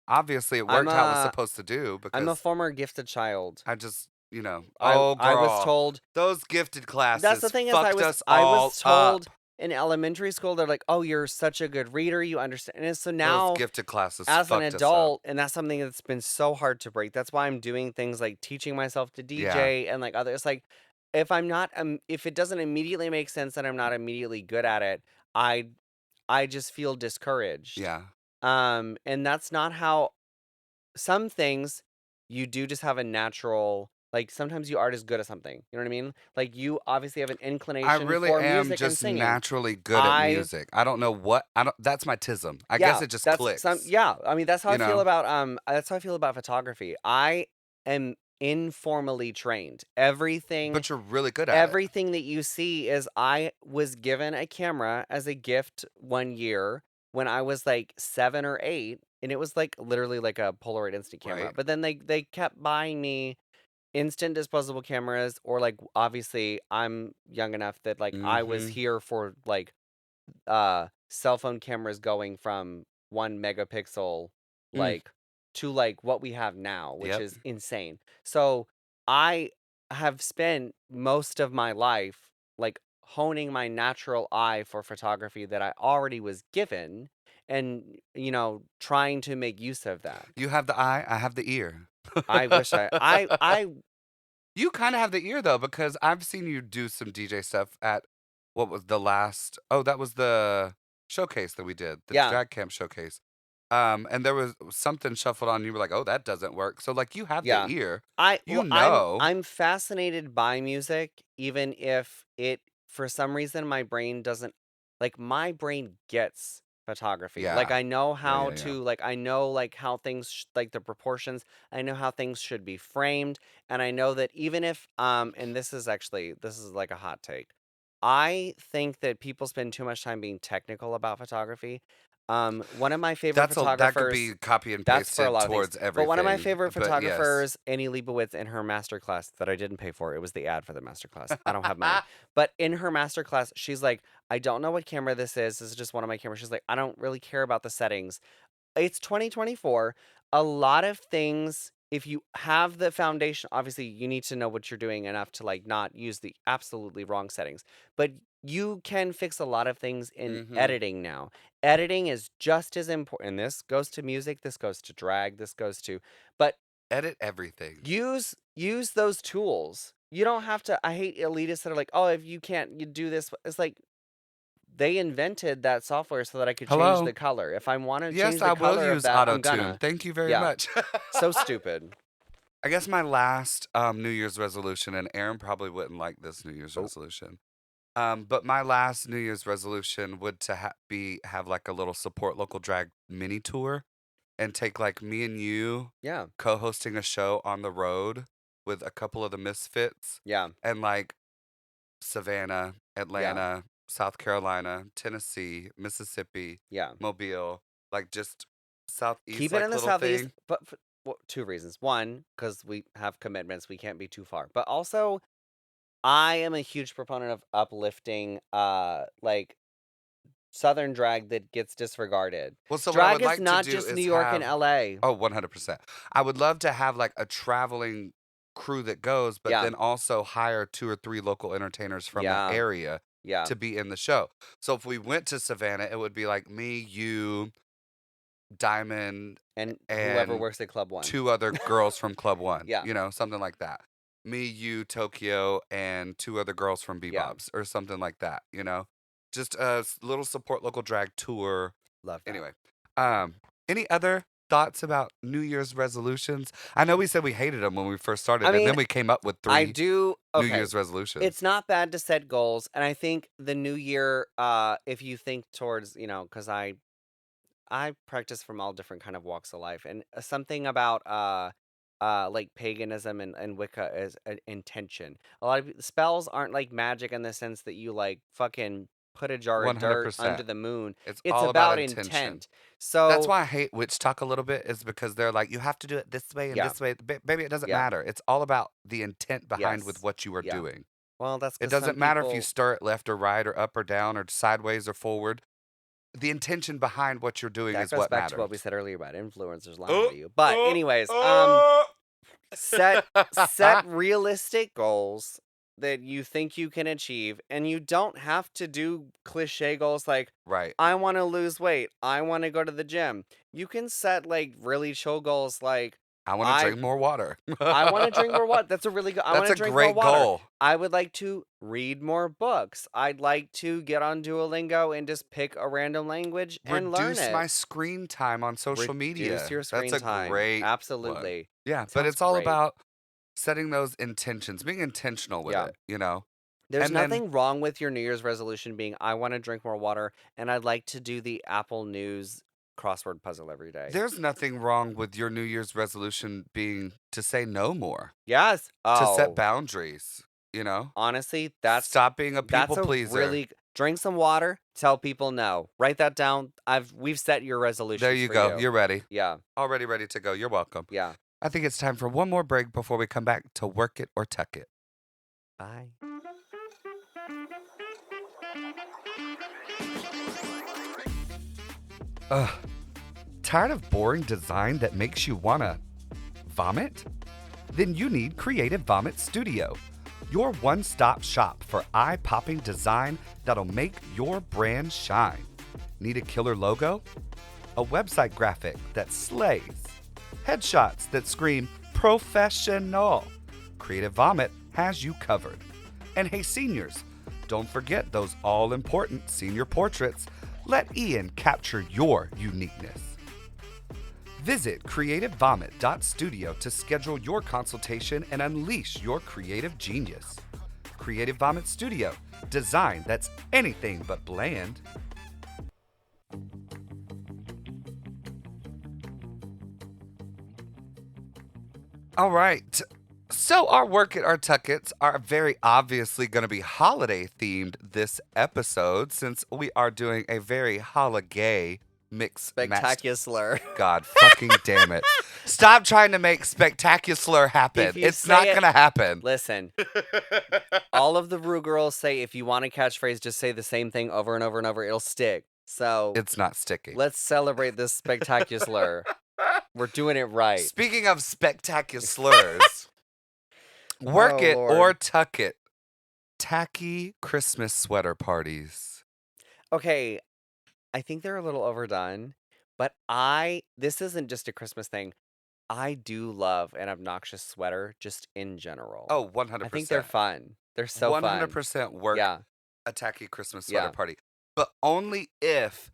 obviously it I'm worked how it was a supposed to do I'm a because former gifted child. I just, I oh I was girl, told those gifted that's the classes thing is fucked us I all was up. told in elementary school they're like, "Oh, you're such a good reader, you understand." And so Those now gifted classes as an fucked us up. adult, and that's something that's been so hard to break. That's why I'm doing things like teaching myself to Yeah, DJ and like other. It's like if it doesn't immediately make sense that I'm not immediately good at it, I I just feel discouraged. yeah. And that's not how some things you do just have a natural like sometimes you are just good at something. You know what I mean? Like you obviously have an I inclination really for am music and just singing. naturally good at I music. I don't know what I don't that's my tism. I guess Yeah, it just that's some clicks, yeah, I mean, you know? that's how I feel about photography. I am informally trained. But you're really good at it. Everything that you see is I was given a camera as a gift one year when I was like 7 or 8, and it was like literally like a Polaroid instant camera. Right. But then they kept buying me instant disposable cameras or like obviously I'm young enough that like I was Mhm. here for like cell phone cameras going from 1 megapixel Mm. like to like what we have now, which Yep. is insane. So I have spent most of my life like honing my natural eye for photography that I already was given and trying to make use of that. You have the eye, I have the ear. I wish I You kinda have the ear though, because I've seen you do some DJ stuff at what was the last that was the showcase that we did, the yeah. drag camp showcase. And there was something shuffled on. And you were like, "Oh, that doesn't work." So like, you have Yeah. the ear. I You well, know. I'm fascinated by music, even if it for some reason my brain doesn't like my brain gets photography. Like Yeah. I know Yeah. how Yeah. Yeah. to like I know like how things like the proportions. I know how things should be framed, and I know that even if and this is like a hot take. I think that people spend too much time being technical about photography. One of my favorite That could photographers be copy and that's for a pasted lot of things. towards But one of my everything. favorite But yes. photographers, Annie Leibovitz, in her masterclass that I didn't pay for, it was the ad for the masterclass. I don't have money. But in her masterclass, she's like, I don't know what camera this is. This is just one of my cameras. She's like, I don't really care about the settings. It's 2024. A lot of things, if you have the foundation, obviously you need to know what you're doing enough to like not use the absolutely wrong settings. But you can fix a lot of things in Mm-hmm. editing now. Editing is just as important. And this goes to music, this goes to drag, this goes to but Edit everything. use those tools. You don't have to I hate elitists that are like, "Oh, if you can't you do this." It's like they invented that software so that I could change Hello. the color. If I want to Yes, change I the will color of use that, I'm auto-tune. gonna. Thank you very Yeah. much. So stupid. I guess my last New Year's resolution, and Aaron probably wouldn't like this New Year's Oh. resolution. But my last New Year's resolution would to have like a little support local drag mini tour, and take like me and you Yeah. co-hosting a show on the road with a couple of the misfits, Yeah. and like Savannah, Yeah. Atlanta, South Carolina, Tennessee, Mississippi, Yeah. Mobile, like just southeast Keep it like in the little southeast, thing. but well, two reasons. One, because we have commitments, we can't be too far. But also, I am a huge proponent of uplifting, like Southern drag that gets disregarded. Well, so what I Drag would is like to not do just New is York and have LA. 100%. I would love to have like a traveling crew that goes, but Yeah. then also hire 2 or 3 local entertainers from that Yeah. area Yeah. to be in the show. So if we went to Savannah, it would be like me, you, Diamond, And whoever and works at Club One. 2 other girls from Club One, Yeah. you know, something like that. Me, you, Tokyo, and 2 other girls from Yeah. Bebop's or something like that, you know? Just a little support local drag tour. Love that. Anyway, any other thoughts about New Year's resolutions? I know we said we hated them when we first started, I and then mean, we came up with I 3 do. New Okay. Year's resolutions. It's not bad to set goals, and I think the new year, if you think towards, because I practice from all different kind of walks of life, and something about like paganism and Wicca is an intention. A lot of spells aren't like magic in the sense that you like fucking put a jar of dirt 100%. under the moon. It's It's all about about intention. intent. That's So why I hate witch talk a little bit, is because they're like, you have to do it this way and yeah, this way. Baby, it doesn't yeah, matter. It's all about the intent behind with yes, what you are yeah. doing. Well, that's It because some doesn't matter if you people. stir it left or right or up or down or sideways or forward. The intention behind what you're doing That is goes what back to what we matters. said earlier about influencers lying to you. But anyways, set realistic goals that you think you can achieve, and you don't have to do cliche goals like Right. I want to lose weight, I want to go to the gym. You can set like really chill goals like I want to drink more water. I want to drink more water. That's a really good. I want That's to a drink more great water. goal. I would like to read more books. I'd like to get on Duolingo and just pick a random language and learn Reduce it. my screen time on social media. Reduce your screen That's a time. great one. Absolutely. Yeah, but Sounds it's all great. about setting those intentions, being intentional with Yeah. it, you know? There's And then nothing wrong with your New Year's resolution being I want to drink more water and I'd like to do the Apple News crossword puzzle every day. there's nothing wrong with your New Year's resolution being to say no more, Yes. to set Oh, boundaries, you know? honestly, that's Stop being a that's people a pleaser. really drink some water, tell people no. Write that down. We've set your resolutions There you for go. you. You're ready. Yeah. Already ready to go. You're welcome. Yeah. I think it's time for one more break before we come back to work it or tuck it. Bye. Ugh. Tired of boring design that makes you wanna vomit? Then you need Creative Vomit Studio, your one-stop shop for eye-popping design that'll make your brand shine. Need a killer logo? A website graphic that slays? Headshots that scream professional? Creative Vomit has you covered. And hey seniors, don't forget those all-important senior portraits. Let Ian capture your uniqueness. Visit creativevomit.studio to schedule your consultation and unleash your creative genius. Creative Vomit Studio, design that's anything but bland. All right. So our work at our tuckets are very obviously going to be holiday themed this episode, since we are doing a very HoliGay mix match. Spectacular. God fucking damn it. Stop trying to make spectacular happen. If you It's not say it- going to happen. Listen, all of the Rue girls say if you want a catchphrase, just say the same thing over and over and over. It'll stick. So It's not sticking. let's celebrate this spectacular. We're doing it right. Speaking of spectacular slurs, work Oh, it Lord. or tuck it. Tacky Christmas sweater parties. Okay, I think they're a little overdone, but this isn't just a Christmas thing. I do love an obnoxious sweater just in general. Oh, 100%. I think they're fun. They're so fun. 100% work Yeah. a tacky Christmas sweater Yeah. party. But only if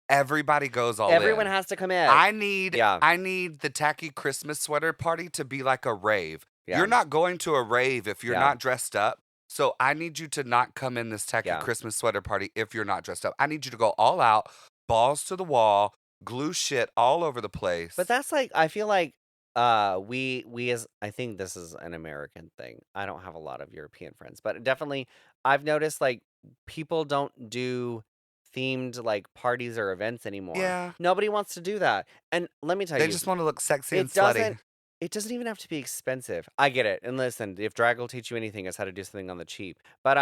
everybody goes all Everyone in. has to come in. I need Yeah. the tacky Christmas sweater party to be like a rave. Yeah. You're not going to a rave if you're Yeah. not dressed up. So I need you to not come in this tacky Yeah. Christmas sweater party if you're not dressed up. I need you to go all out, balls to the wall, glue shit all over the place. But that's like I feel like we as I think this is an American thing. I don't have a lot of European friends, but definitely I've noticed like people don't do themed like parties or events anymore. Yeah. Nobody wants to do that. And let me tell They you, just want to look sexy and it slutty. doesn't even have to be expensive. I get it. And listen, if drag will teach you anything, it's how to do something on the cheap. But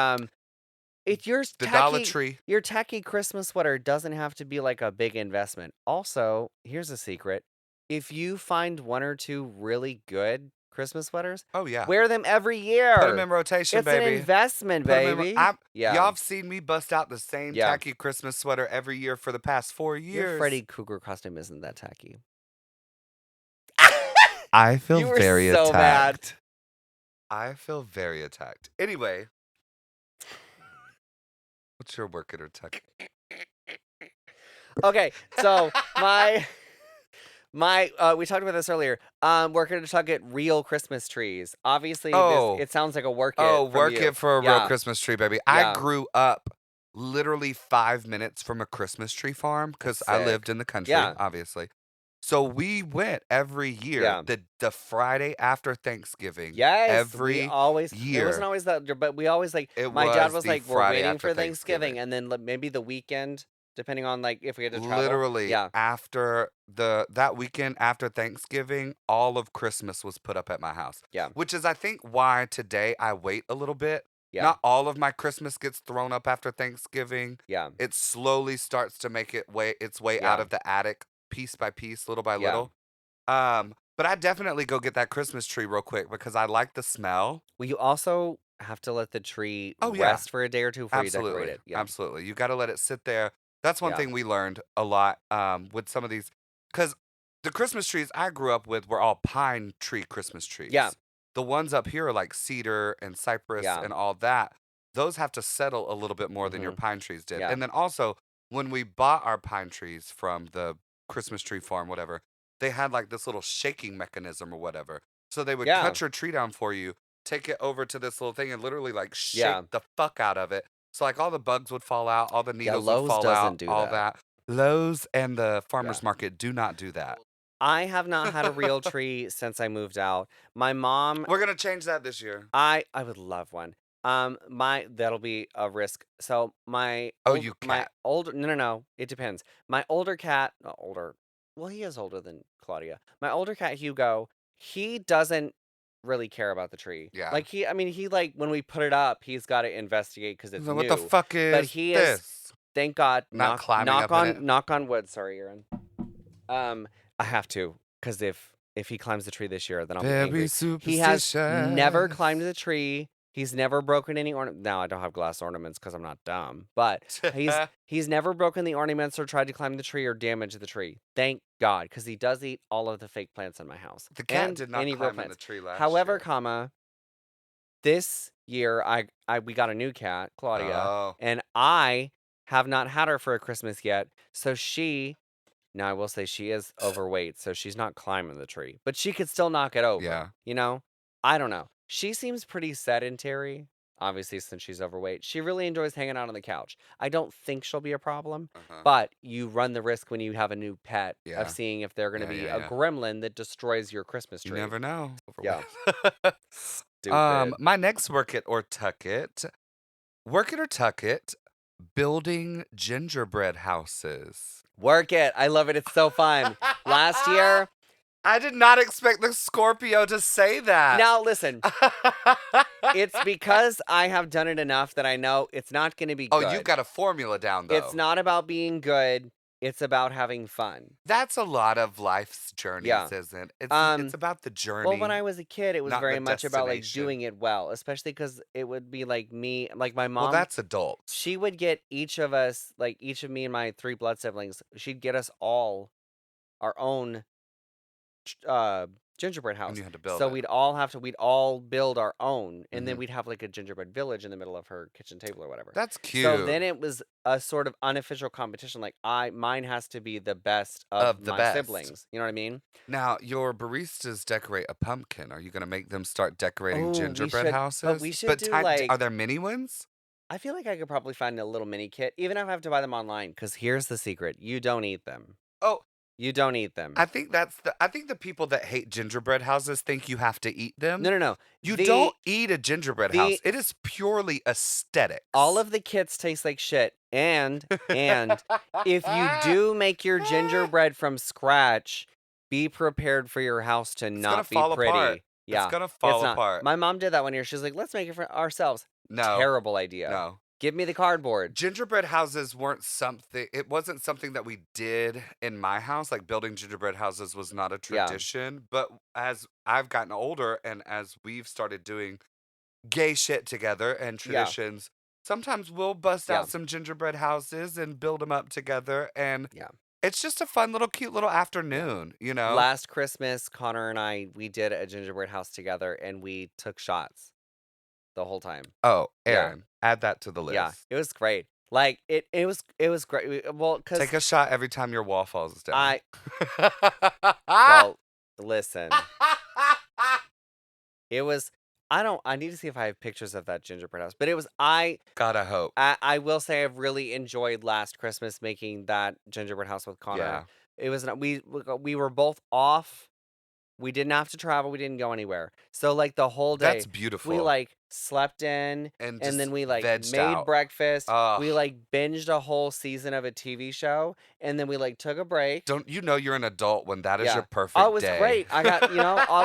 if your The Dollar tacky Tree. your tacky Christmas sweater doesn't have to be like a big investment. Also, here's a secret. If you find one or two really good Christmas sweaters, Oh, yeah. wear them every year. Put them in rotation, It's baby. an investment, Put 'em in ro- baby. Y'all Yeah. have seen me bust out the same Yeah. tacky Christmas sweater every year for the past 4 years. Your Freddy Krueger costume isn't that tacky. I feel You were very so bad. attacked. I feel very attacked. Anyway, what's your work it or tuck? Okay, so we talked about this earlier. We're gonna talk at real Christmas trees. Obviously, Oh. it sounds like a work it. Oh, from work you. it for a real Yeah. Christmas tree, baby. Yeah. I grew up literally 5 minutes from a Christmas tree farm because I Sick. lived in the country, Yeah. obviously. So we went every year, Yeah. the Friday after Thanksgiving. Yes, every we always. It year. wasn't always that, but we always like. It My dad was was the like, "We're Friday waiting after for Thanksgiving, Thanksgiving. and then maybe the weekend, depending on like if we had to travel." Literally, Yeah. after that weekend after Thanksgiving, all of Christmas was put up at my house. Yeah. Which is, I think, why today I wait a little bit. Yeah. Not all of my Christmas gets thrown up after Thanksgiving. Yeah. It slowly starts to make its way Yeah. out of the attic, piece by piece, little by Yeah. little. But I definitely go get that Christmas tree real quick because I like the smell. Well, you also have to let the tree Oh, yeah. rest for a day or two before you decorate Absolutely. it. Yeah. Absolutely. You got to let it sit there. That's one Yeah. thing we learned a lot with some of these. Because the Christmas trees I grew up with were all pine tree Christmas trees. Yeah. The ones up here are like cedar and cypress Yeah. and all that. Those have to settle a little bit more than your pine trees did. Yeah. And then also, when we bought our pine trees from the Christmas tree farm, whatever, they had like this little shaking mechanism or whatever. So they would Yeah. cut your tree down for you, take it over to this little thing, and literally like shake Yeah. the fuck out of it. So like all the bugs would fall out, all the needles would Lowe's fall doesn't out, do all that. that. Lowe's and the farmers Yeah. market do not do that. I have not had a real tree since I moved out. My mom, We're gonna change that this year. I would love one. That'll be a risk. So my Oh, old- you my cat. older no, it depends. My older cat, older. Well, he is older than Claudia. My older cat Hugo, he doesn't really care about the tree. Yeah. Like he like when we put it up, he's got to investigate because it's So new. what the fuck is But he is- this? Thank God. Not climbing up in it? knock on wood. Sorry, Aaron. I have to because if he climbs the tree this year, then I'll be angry. Very superstitious. He has never climbed the tree. He's never broken any ornament. Now I don't have glass ornaments because I'm not dumb. But he's never broken the ornaments or tried to climb the tree or damage the tree. Thank God, because he does eat all of the fake plants in my house. The cat and did not any real climb in plants. the tree last However, year. comma, this year we got a new cat, Claudia, Oh. and I have not had her for a Christmas yet. So she Now, I will say she is overweight, so she's not climbing the tree, but she could still knock it over. Yeah. You know? I don't know. She seems pretty sedentary, obviously, since she's overweight. She really enjoys hanging out on the couch. I don't think she'll be a problem, but you run the risk when you have a new pet Yeah. of seeing if they're going to Yeah, be yeah, a yeah. gremlin that destroys your Christmas You tree. never know. Yeah. Overweight. Stupid. My next work it or tuck it. Work it or tuck it. Building gingerbread houses. Work it. I love it. It's so fun. Last year. I did not expect the Scorpio to say that. Now, listen. It's because I have done it enough that I know it's not going to be good. Oh, you've got a formula down, though. It's not about being good. It's about having fun. That's a lot of life's journeys, Yeah. isn't it? It's about the journey. Well, when I was a kid, it was not very the much about like destination. doing it well, especially because it would be like me, like my mom. Well, that's adults. She would get each of us, like each of me and my 3 blood siblings, she'd get us all our own gingerbread And house. you had to build So it. we'd all build our own, and then we'd have like a gingerbread village in the middle of her kitchen table or whatever. That's cute. So then it was a sort of unofficial competition. Like mine has to be the best of the my best. siblings. You know what I mean? Now, your baristas decorate a pumpkin. Are you going to make them start decorating Oh, we gingerbread should- but houses? we should do, like- are there mini ones? I feel like I could probably find a little mini kit, even if I have to buy them online. Because here's the secret: you don't eat them. Oh, You don't eat them. I think the people that hate gingerbread houses think you have to eat them. No. You don't eat a gingerbread the- house. It is purely aesthetics. All of the kits taste like shit. And if you do make your gingerbread from scratch, be prepared for your house to gonna not be fall pretty. apart. Yeah, It's gonna fall not. apart. My mom did that one year. She's like, let's make it for ourselves. No. Terrible idea. No. Give me the cardboard. Gingerbread houses weren't something. It wasn't something that we did in my house. Like building gingerbread houses was not a Yeah. tradition. But as I've gotten older and as we've started doing gay shit together and traditions, sometimes we'll bust Yeah. out some gingerbread houses and build them up together. And Yeah. it's just a fun little, cute little afternoon, you know? Last Christmas, Connor and I, we did a gingerbread house together, and we took shots the whole time. Oh, Yeah. Aaron, add that to the list. Yeah, it was great. Like it was great. Well, because Take a shot every time your wall falls down. well, listen, it was. I need to see if I have pictures of that gingerbread house, but it was. Gotta hope. I will say I've really enjoyed last Christmas making that gingerbread house with Connor. Yeah. It was we were both off. We didn't have to travel. We didn't go anywhere. So like the whole day, That's beautiful. we like slept in, and then we like vegged made out. breakfast. Ugh. We like binged a whole season of a TV show, and then we like took a break. Don't you know you're an adult when that is Yeah. your perfect Oh, it was day? great. I got,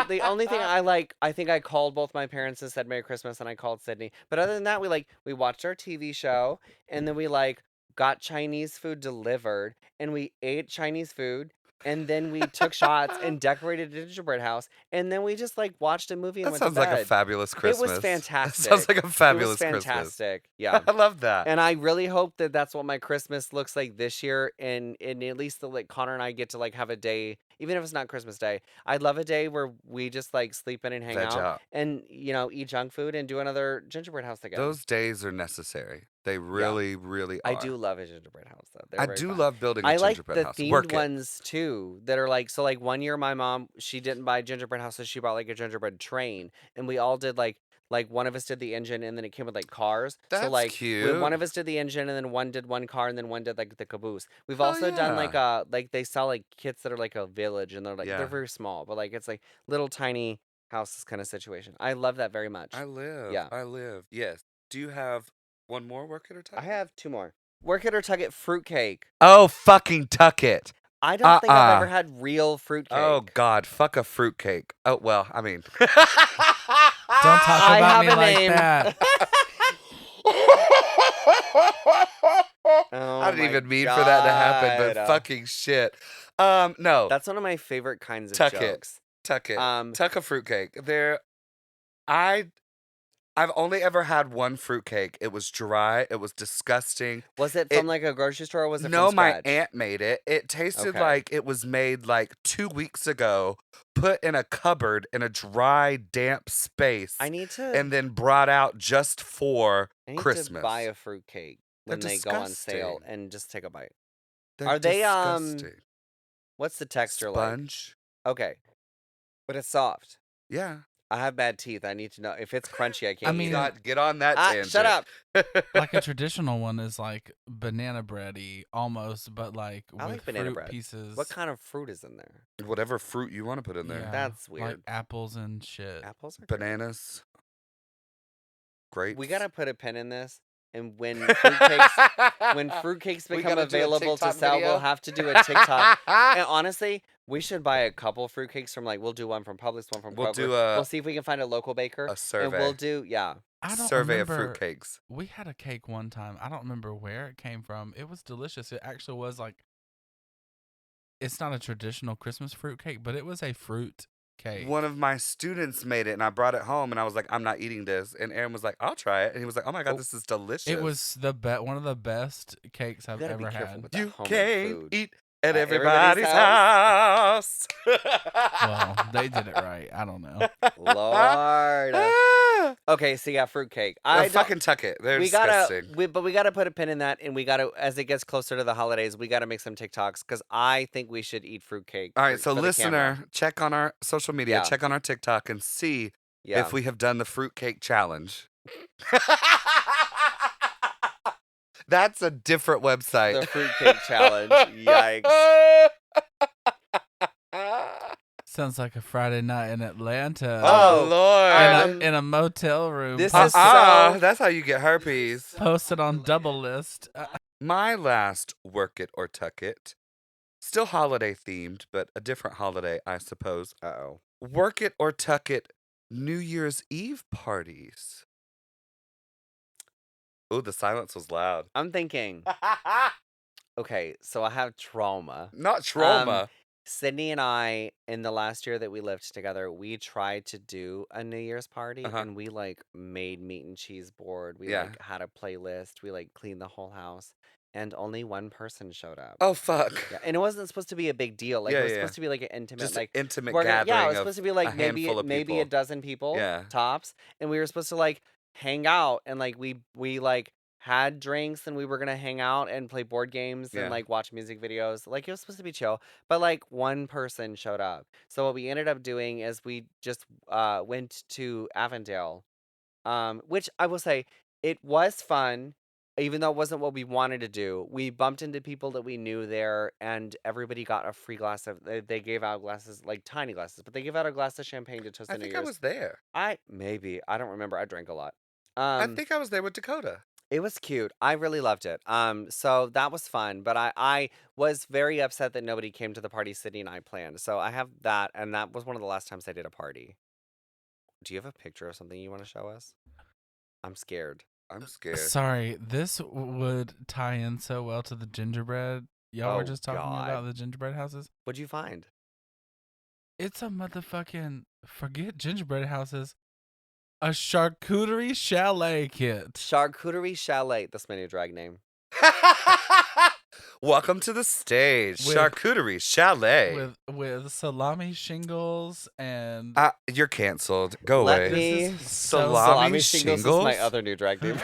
the only thing I think I called both my parents and said Merry Christmas, and I called Sydney. But other than that, we watched our TV show, and then we like got Chinese food delivered, and we ate Chinese food, and then we took shots and decorated a gingerbread house, and then we just like watched a movie and That went to sounds like a bed. fabulous Christmas. It was fantastic. That sounds like a fabulous It was Christmas. fantastic. Yeah. I love that. And I really hope that that's what my Christmas looks like this year, and at least like Connor and I get to like have a day, even if it's not Christmas Day. I'd love a day where we just like sleep in and hang Veg out, out. and eat junk food and do another gingerbread house together. Those days are necessary. They really, really are. I do love a gingerbread house though. They're I very do fun. love building a I like gingerbread the house. themed Work it. ones too that are like, so like one year my mom, she didn't buy a gingerbread house, so she bought like a gingerbread train, and we all did like one of us did the engine, and then it came with like cars. That's so like cute. one of us did the engine, and then one did one car, and then one did like the caboose. We've Oh, also done like yeah. like they sell like kits that are like a village, and they're like Yeah. they're very small, but like it's like little tiny houses kind of situation. I love that very much. I live. Yeah. I live. Yes. Do you have one more work it or tuck I it? have 2 more. Work it or tuck it fruitcake. Oh, fucking tuck it. I don't think I've ever Uh-uh. had real fruitcake. Oh, God. Fuck a fruitcake. Oh, well, I mean. Don't talk I about have me a like name. that. Oh I didn't my even mean for that to happen, but God. fucking shit. No. That's one of my favorite kinds of Tuck it. jokes. Tuck it. Um, Tuck a fruitcake. I've only ever had one fruitcake. It was dry. It was disgusting. Was it from like a grocery store, or was it No, from my scratch? aunt made it. It tasted Okay. like it was made like 2 weeks ago, put in a cupboard in a dry, damp space, I need to. and then brought out just for I need Christmas. to buy a fruitcake when They're they go on sale disgusting. and just take a bite. They're Are they, disgusting. What's the texture Sponge. like? Okay, but it's soft. Yeah. I have bad teeth. I need to know if it's crunchy. I can't mean, eat it. Get on that tangent. Shut up. Like a traditional one is like banana bready almost, but like I with like banana fruit bread. pieces. What kind of fruit is in there? Whatever fruit you want to put in there. Yeah, That's like weird. apples and shit. Apples are good. Bananas. Grapes. We gotta put a pin in this, and when fruitcakes We become gotta do a available to TikTok sell, video? we'll have to do a TikTok. And honestly, we should buy a couple fruitcakes from we'll do one from Publix, one from We'll Kroger. do we'll see if we can find a local baker, a survey. and we'll do I don't survey remember. of fruitcakes. We had a cake one time. I don't remember where it came from. It was delicious. It actually was like. It's not a traditional Christmas fruit cake, but it was a fruit cake. One of my students made it, and I brought it home, and I was like, "I'm not eating this." And Aaron was like, "I'll try it," and he was like, "Oh my god, this is delicious." It was one of the best cakes I've gotta be ever careful had. with that You homemade can't food. eat at everybody's everybody's house. Well, they did it right. I don't know. Lord. Okay, so yeah, fruitcake. I fucking tuck it. They're disgusting. But we gotta put a pin in that, and we gotta, as it gets closer to the holidays, we gotta make some TikToks because I think we should eat fruitcake. All right, so for the camera. listener, check on our social media, Yeah. check on our TikTok, and see Yeah. if we have done the fruitcake challenge. That's a different website. The fruitcake challenge. Yikes. Sounds like a Friday night in Atlanta. Oh, Lord. In a motel room. This posted, is so- That's how you get herpes. posted on Double List. My last work it or tuck it, still holiday themed, but a different holiday, I suppose. Uh-oh. Work it or tuck it, New Year's Eve parties. Ooh, the silence was loud. I'm thinking, okay, so I have trauma. Not trauma. Sydney and I, in the last year that we lived together, we tried to do a New Year's party, and we made meat and cheese board. We had a playlist. We cleaned the whole house, and only one person showed up. Oh fuck! Yeah, and it wasn't supposed to be a big deal. It was supposed to be an intimate, just intimate gathering. gathering. Yeah, it was supposed to be a maybe handful of maybe a people. dozen people. Yeah. Tops, and we were supposed to hang out, and we had drinks, and we were gonna hang out and play board games and watch music videos. It was supposed to be chill, but one person showed up. So what we ended up doing is we just went to Avondale, which I will say it was fun, even though it wasn't what we wanted to do. We bumped into people that we knew there, and everybody got a free glass of. They gave out glasses, tiny glasses, but they gave out a glass of champagne to toast the New Year's. I was there. I don't remember. I drank a lot. I think I was there with Dakota. It was cute. I really loved it. So that was fun. But I was very upset that nobody came to the party Sydney and I planned. So I have that, and that was one of the last times I did a party. Do you have a picture of something you want to show us? I'm scared. I'm scared. Sorry, this would tie in so well to the gingerbread. Y'all were just talking about the gingerbread houses. What'd you find? It's a motherfucking, forget gingerbread houses, a charcuterie chalet kit. Charcuterie Chalet. That's my new drag name. Welcome to the stage, With- Charcuterie Chalet. With salami shingles and You're canceled. Go Let away. me- This is so Salami Shingles is shingles? my other new drag name.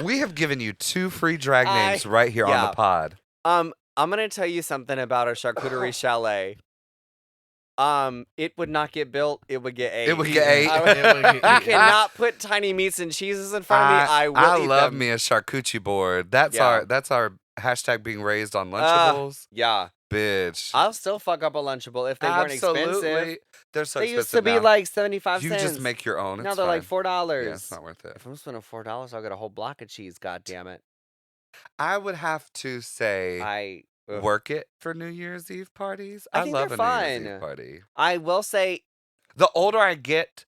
We have given you 2 free drag names right here on the pod. I'm gonna tell you something about a charcuterie chalet. It would not get built. It would get ate. It would get ate. I would- It would get You eaten. cannot put tiny meats and cheeses in front of me. I will eat love them. me a charcuterie board. That's Yeah. our hashtag being raised on Lunchables. Yeah, Bitch. I'll still fuck up a Lunchable if they weren't expensive. Absolutely. They're so They expensive used to be now. 75 You cents. just make your own. Now It's they're fine. $4. Yeah, it's not worth it. If I'm spending $4, I'll get a whole block of cheese. God damn it! I would have to say Ugh. work it for New Year's Eve parties. I I think love they're a New Year's fun. Eve party. I will say The older I get,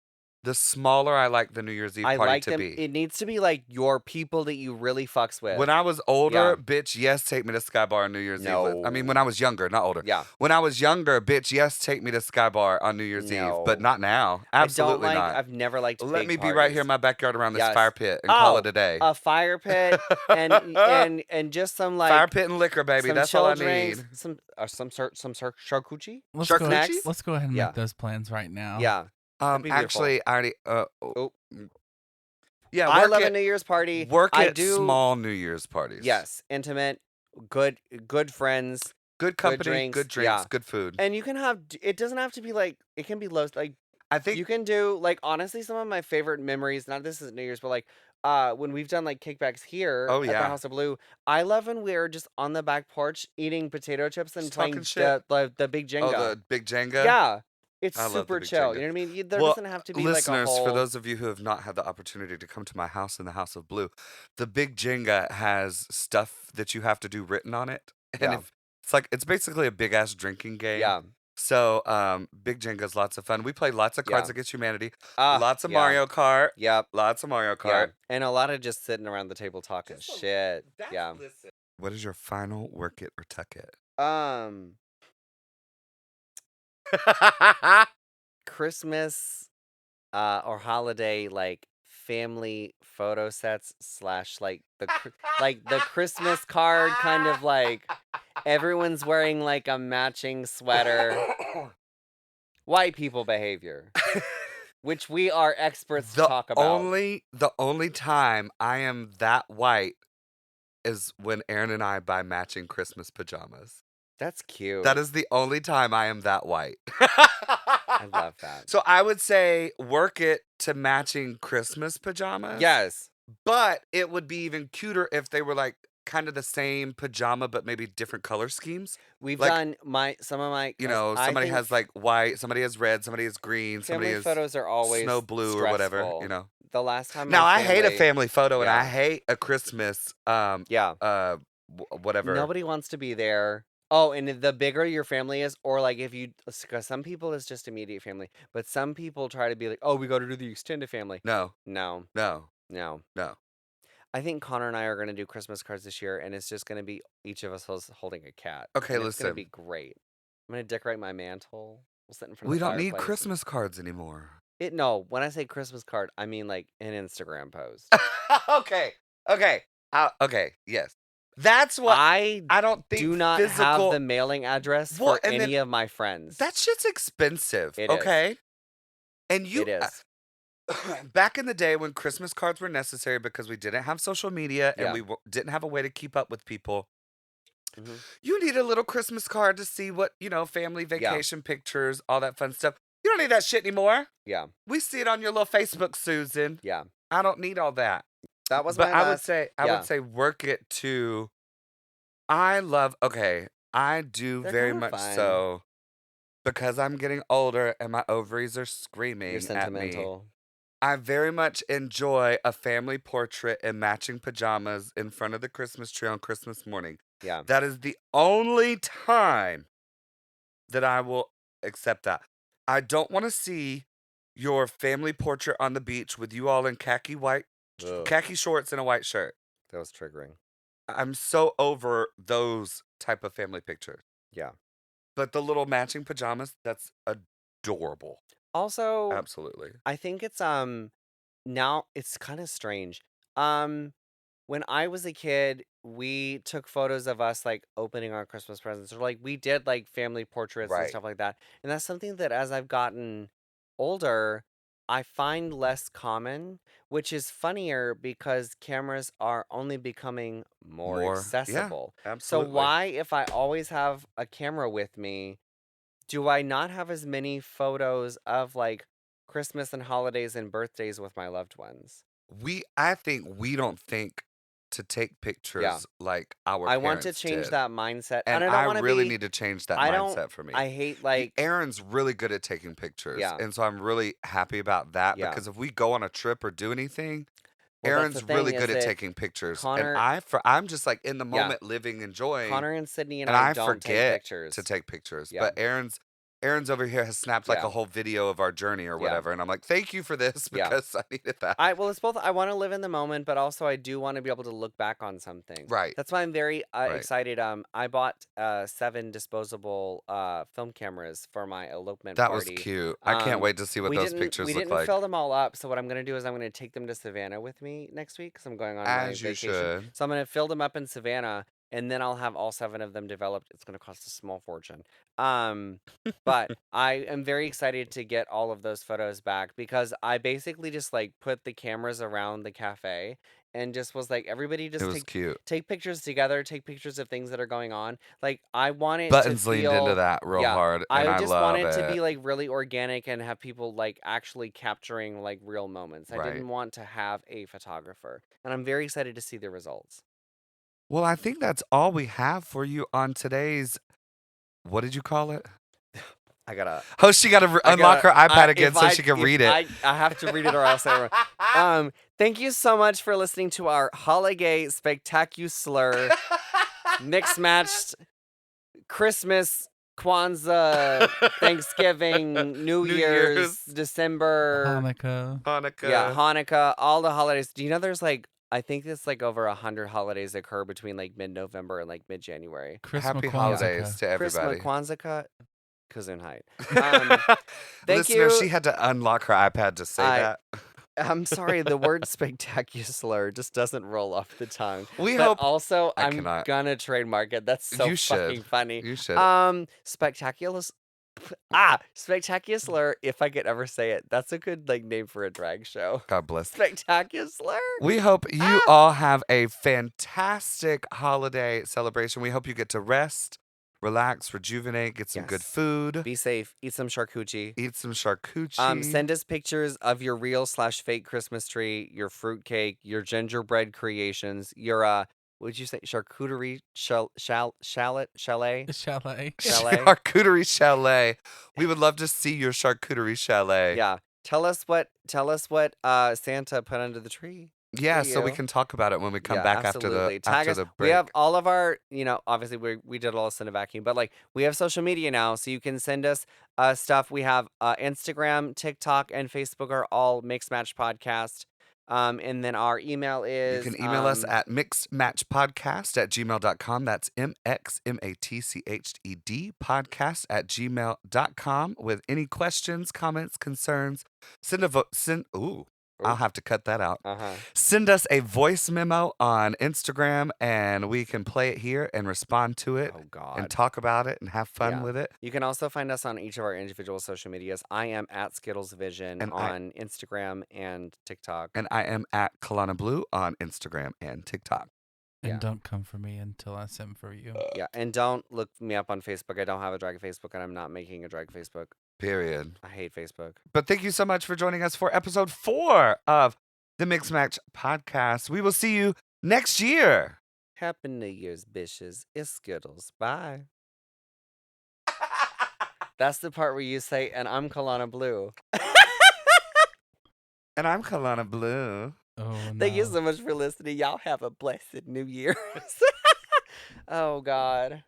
the smaller I like the New Year's Eve I party like to them. be. It needs to be your people that you really fucks with. When I was older, Yeah. bitch, yes, take me to Sky Bar on New Year's Eve. I mean, No. when I was younger, not older. Yeah. When I was younger, bitch, yes, take me to Sky Bar on New Year's Eve, but No. not now. Absolutely I don't like. not. I've never liked. Let big me be right here parties. in my backyard around this Yes. fire pit and call Oh, it a day. A fire pit and just some Fire pit and liquor, baby. some That's chill all I drinks, need. some charcuterie. Let's Charcuterie? go, let's go ahead and Yeah. make those plans right now. Yeah, that'd be beautiful. Actually, I already. Oh. Yeah, I work love it. a New Year's party. Work I it do. small New Year's parties. Yes, intimate, good friends. Good good company, good drinks. drinks, Yeah. good food. And you can have, it doesn't have to be like, it can be low, like, I think you can do, like, honestly, some of my favorite memories, not this is New Year's, but like, when we've done like kickbacks here Oh at the yeah. House of Blue, I love when we're just on the back porch eating potato chips and Just talking playing shit. the big Oh, Jenga. the big Jenga? Yeah. It's I love the super big chill. Jenga. You know what I mean? There Well, doesn't have to be like a listeners, for whole. those of you who have not had the opportunity to come to my house in the House of Blue, the big Jenga has stuff that you have to do written on it. And Yeah. if it's like it's basically a big ass drinking game. Yeah. So big Jenga's lots of fun. We play lots of Cards Yeah. Against Humanity, Ah, lots of yeah. Mario Kart. Yep. Lots of Mario Yeah. Kart. And a lot of just sitting around the table talking Just a- shit. Yeah. Listen. What is your final work it or tuck it? Christmas or holiday like family photo sets / like the Christmas card kind of like everyone's wearing like a matching sweater. White people behavior, which we are experts to talk about. The only time I am that white is when Aaron and I buy matching Christmas pajamas. That's cute. That is the only time I am that white. I love that. So I would say work it to matching Christmas pajamas. Yes. But it would be even cuter if they were like kind of the same pajama, but maybe different color schemes. We've Like, done some of my. You know, I somebody think has like white, somebody has red, somebody has green, somebody family has photos are always snow blue stressful. or whatever, you know. The last time Now my I hate a family photo and Yeah. I hate a Christmas Yeah. whatever. Nobody wants to be there. Oh, and the bigger your family is, or like if you, because some people it's just immediate family, but some people try to be like, oh, we got to do the extended family. No. No, No. no. No. I think Connor and I are going to do Christmas cards this year, and it's just going to be each of us holding a cat. Okay, and it's going to listen. be great. I'm going to decorate my mantle. We'll sit in front We of the don't need fireplace. Christmas cards anymore. No, when I say Christmas card, I mean like an Instagram post. Okay. Okay. Yes. That's what I don't think do not physical have the mailing address Well, for and any then- of my friends. That shit's expensive. It is. Okay. And you It is. back in the day when Christmas cards were necessary because we didn't have social media and Yeah. we didn't have a way to keep up with people. Mhm. You need a little Christmas card to see what, family vacation pictures, all that fun stuff. You don't need that shit anymore. Yeah. We see it on your little Facebook, Susan. Yeah. I don't need all that. That was But my I last. would say work it to I do They're very kinda much fun. so because I'm getting older and my ovaries are screaming You're at me. sentimental. I very much enjoy a family portrait in matching pajamas in front of the Christmas tree on Christmas morning. Yeah. That is the only time that I will accept that. I don't want to see your family portrait on the beach with you all in khaki shorts and a white shirt. That was triggering. I'm so over those type of family pictures. Yeah. But the little matching pajamas, that's adorable. Also, Absolutely. I think it's now it's kind of strange. When I was a kid, we took photos of us like opening our Christmas presents, or like we did like family portraits and Right. stuff like that. And that's something that as I've gotten older, I find less common, which is funnier because cameras are only becoming more Yeah, accessible. absolutely. So why, if I always have a camera with me, do I not have as many photos of like Christmas and holidays and birthdays with my loved ones? I think we don't think to take pictures like our I want to parents change did. that mindset, And I don't want I to really be. need to change that I don't. mindset for me. I hate like. Aaron's really good at taking pictures. Yeah. And so I'm really happy about that Yeah. because if we go on a trip or do anything, Well, that's Aaron's the really thing good is at that taking pictures. Connor- and I'm just like in the Yeah. moment living, enjoying. Connor and Sydney and and I I don't take forget pictures. to take pictures. Yeah. But Aaron's over here has snapped like Yeah. a whole video of our journey or Yeah. whatever. And I'm like, thank you for this Yeah. because I needed that. Well, it's both. I want to live in the moment, but also I do want to be able to look back on something. Right. That's why I'm very Right. excited. I bought 7 disposable film cameras for my elopement That was party. cute. I can't wait to see what those pictures we look didn't like. fill them all up, so what I'm going to do is I'm going to take them to Savannah with me next week because I'm going on my As you vacation. should. So I'm going to fill them up in Savannah, and then I'll have all 7 of them developed. It's going to cost a small fortune. But I am very excited to get all of those photos back because I basically just like put the cameras around the cafe and just was like, everybody It just was cute. take pictures together, take pictures of things that are going on. Like, I want it Buttons to leaned into feel, that real yeah, hard, and I I just want love it to it. be like really organic and have people like actually capturing like real moments. I Right. didn't want to have a photographer, and I'm very excited to see the results. Well, I think that's all we have for you on today's. What did you call it? I gotta Oh, she got to unlock her iPad again so she can read it. I have to read it or else I won't. Thank you so much for listening to our HoliGay Spectacular MxMatched Christmas, Kwanzaa, Thanksgiving, New Year's, December, Hanukkah. yeah, Hanukkah, all the holidays. Do you know there's like, I think it's like over 100 holidays occur between like mid-November and like mid-January. Happy holidays to everybody. Christmas, Kwanzaa, Gesundheit. Thank Listener, you. she had to unlock her iPad to say that. I'm sorry, the word spectacular just doesn't roll off the tongue. We But hope. also, I I'm cannot. gonna trademark it. That's so You should. fucking funny. You should. Spectacular. Spectacular. If I could ever say it, that's a good like name for a drag show. God bless. Spectacular. We hope you all have a fantastic holiday celebration. We hope you get to rest, relax, rejuvenate, get some good Yes. food, Be safe. Eat some charcuterie. eat some charcuterie. Send us pictures of your real/fake Christmas tree, your fruitcake, your gingerbread creations, your would you say charcuterie chalet? Chalet. Chalet. Charcuterie chalet. We would love to see your charcuterie chalet. Yeah. Tell us what Santa put under the tree. Yeah, for so we you. can talk about it when we come Yeah, back absolutely. after Tag us. the break. We have all of our, obviously we did all this in a vacuum, but like we have social media now, so you can send us stuff. We have Instagram, TikTok, and Facebook are all MxMatched Podcast. And then our email is You can email us at mixedmatchpodcast@gmail.com. That's MxMatched podcast@gmail.com with any questions, comments, concerns. I'll have to cut that out. Send us a voice memo on Instagram, and we can play it here and respond to it Oh God. and talk about it and have fun Yeah. with it. You can also find us on each of our individual social medias. I am at Skittles Vision And on Instagram and TikTok. And I am at Colana Blue on Instagram and TikTok. And Yeah. don't come for me until I send for you. Yeah, and don't look me up on Facebook. I don't have a drag Facebook, and I'm not making a drag Facebook. Period. I hate Facebook. But thank you so much for joining us for episode 4 of the MxMatched podcast. We will see you next year. Happy New Year's, bitches. It's Skittles. Bye. That's the part where you say, and I'm Colana Blue. And I'm Colana Blue. Oh, no. Thank you so much for listening. Y'all have a blessed New Year. Oh, God.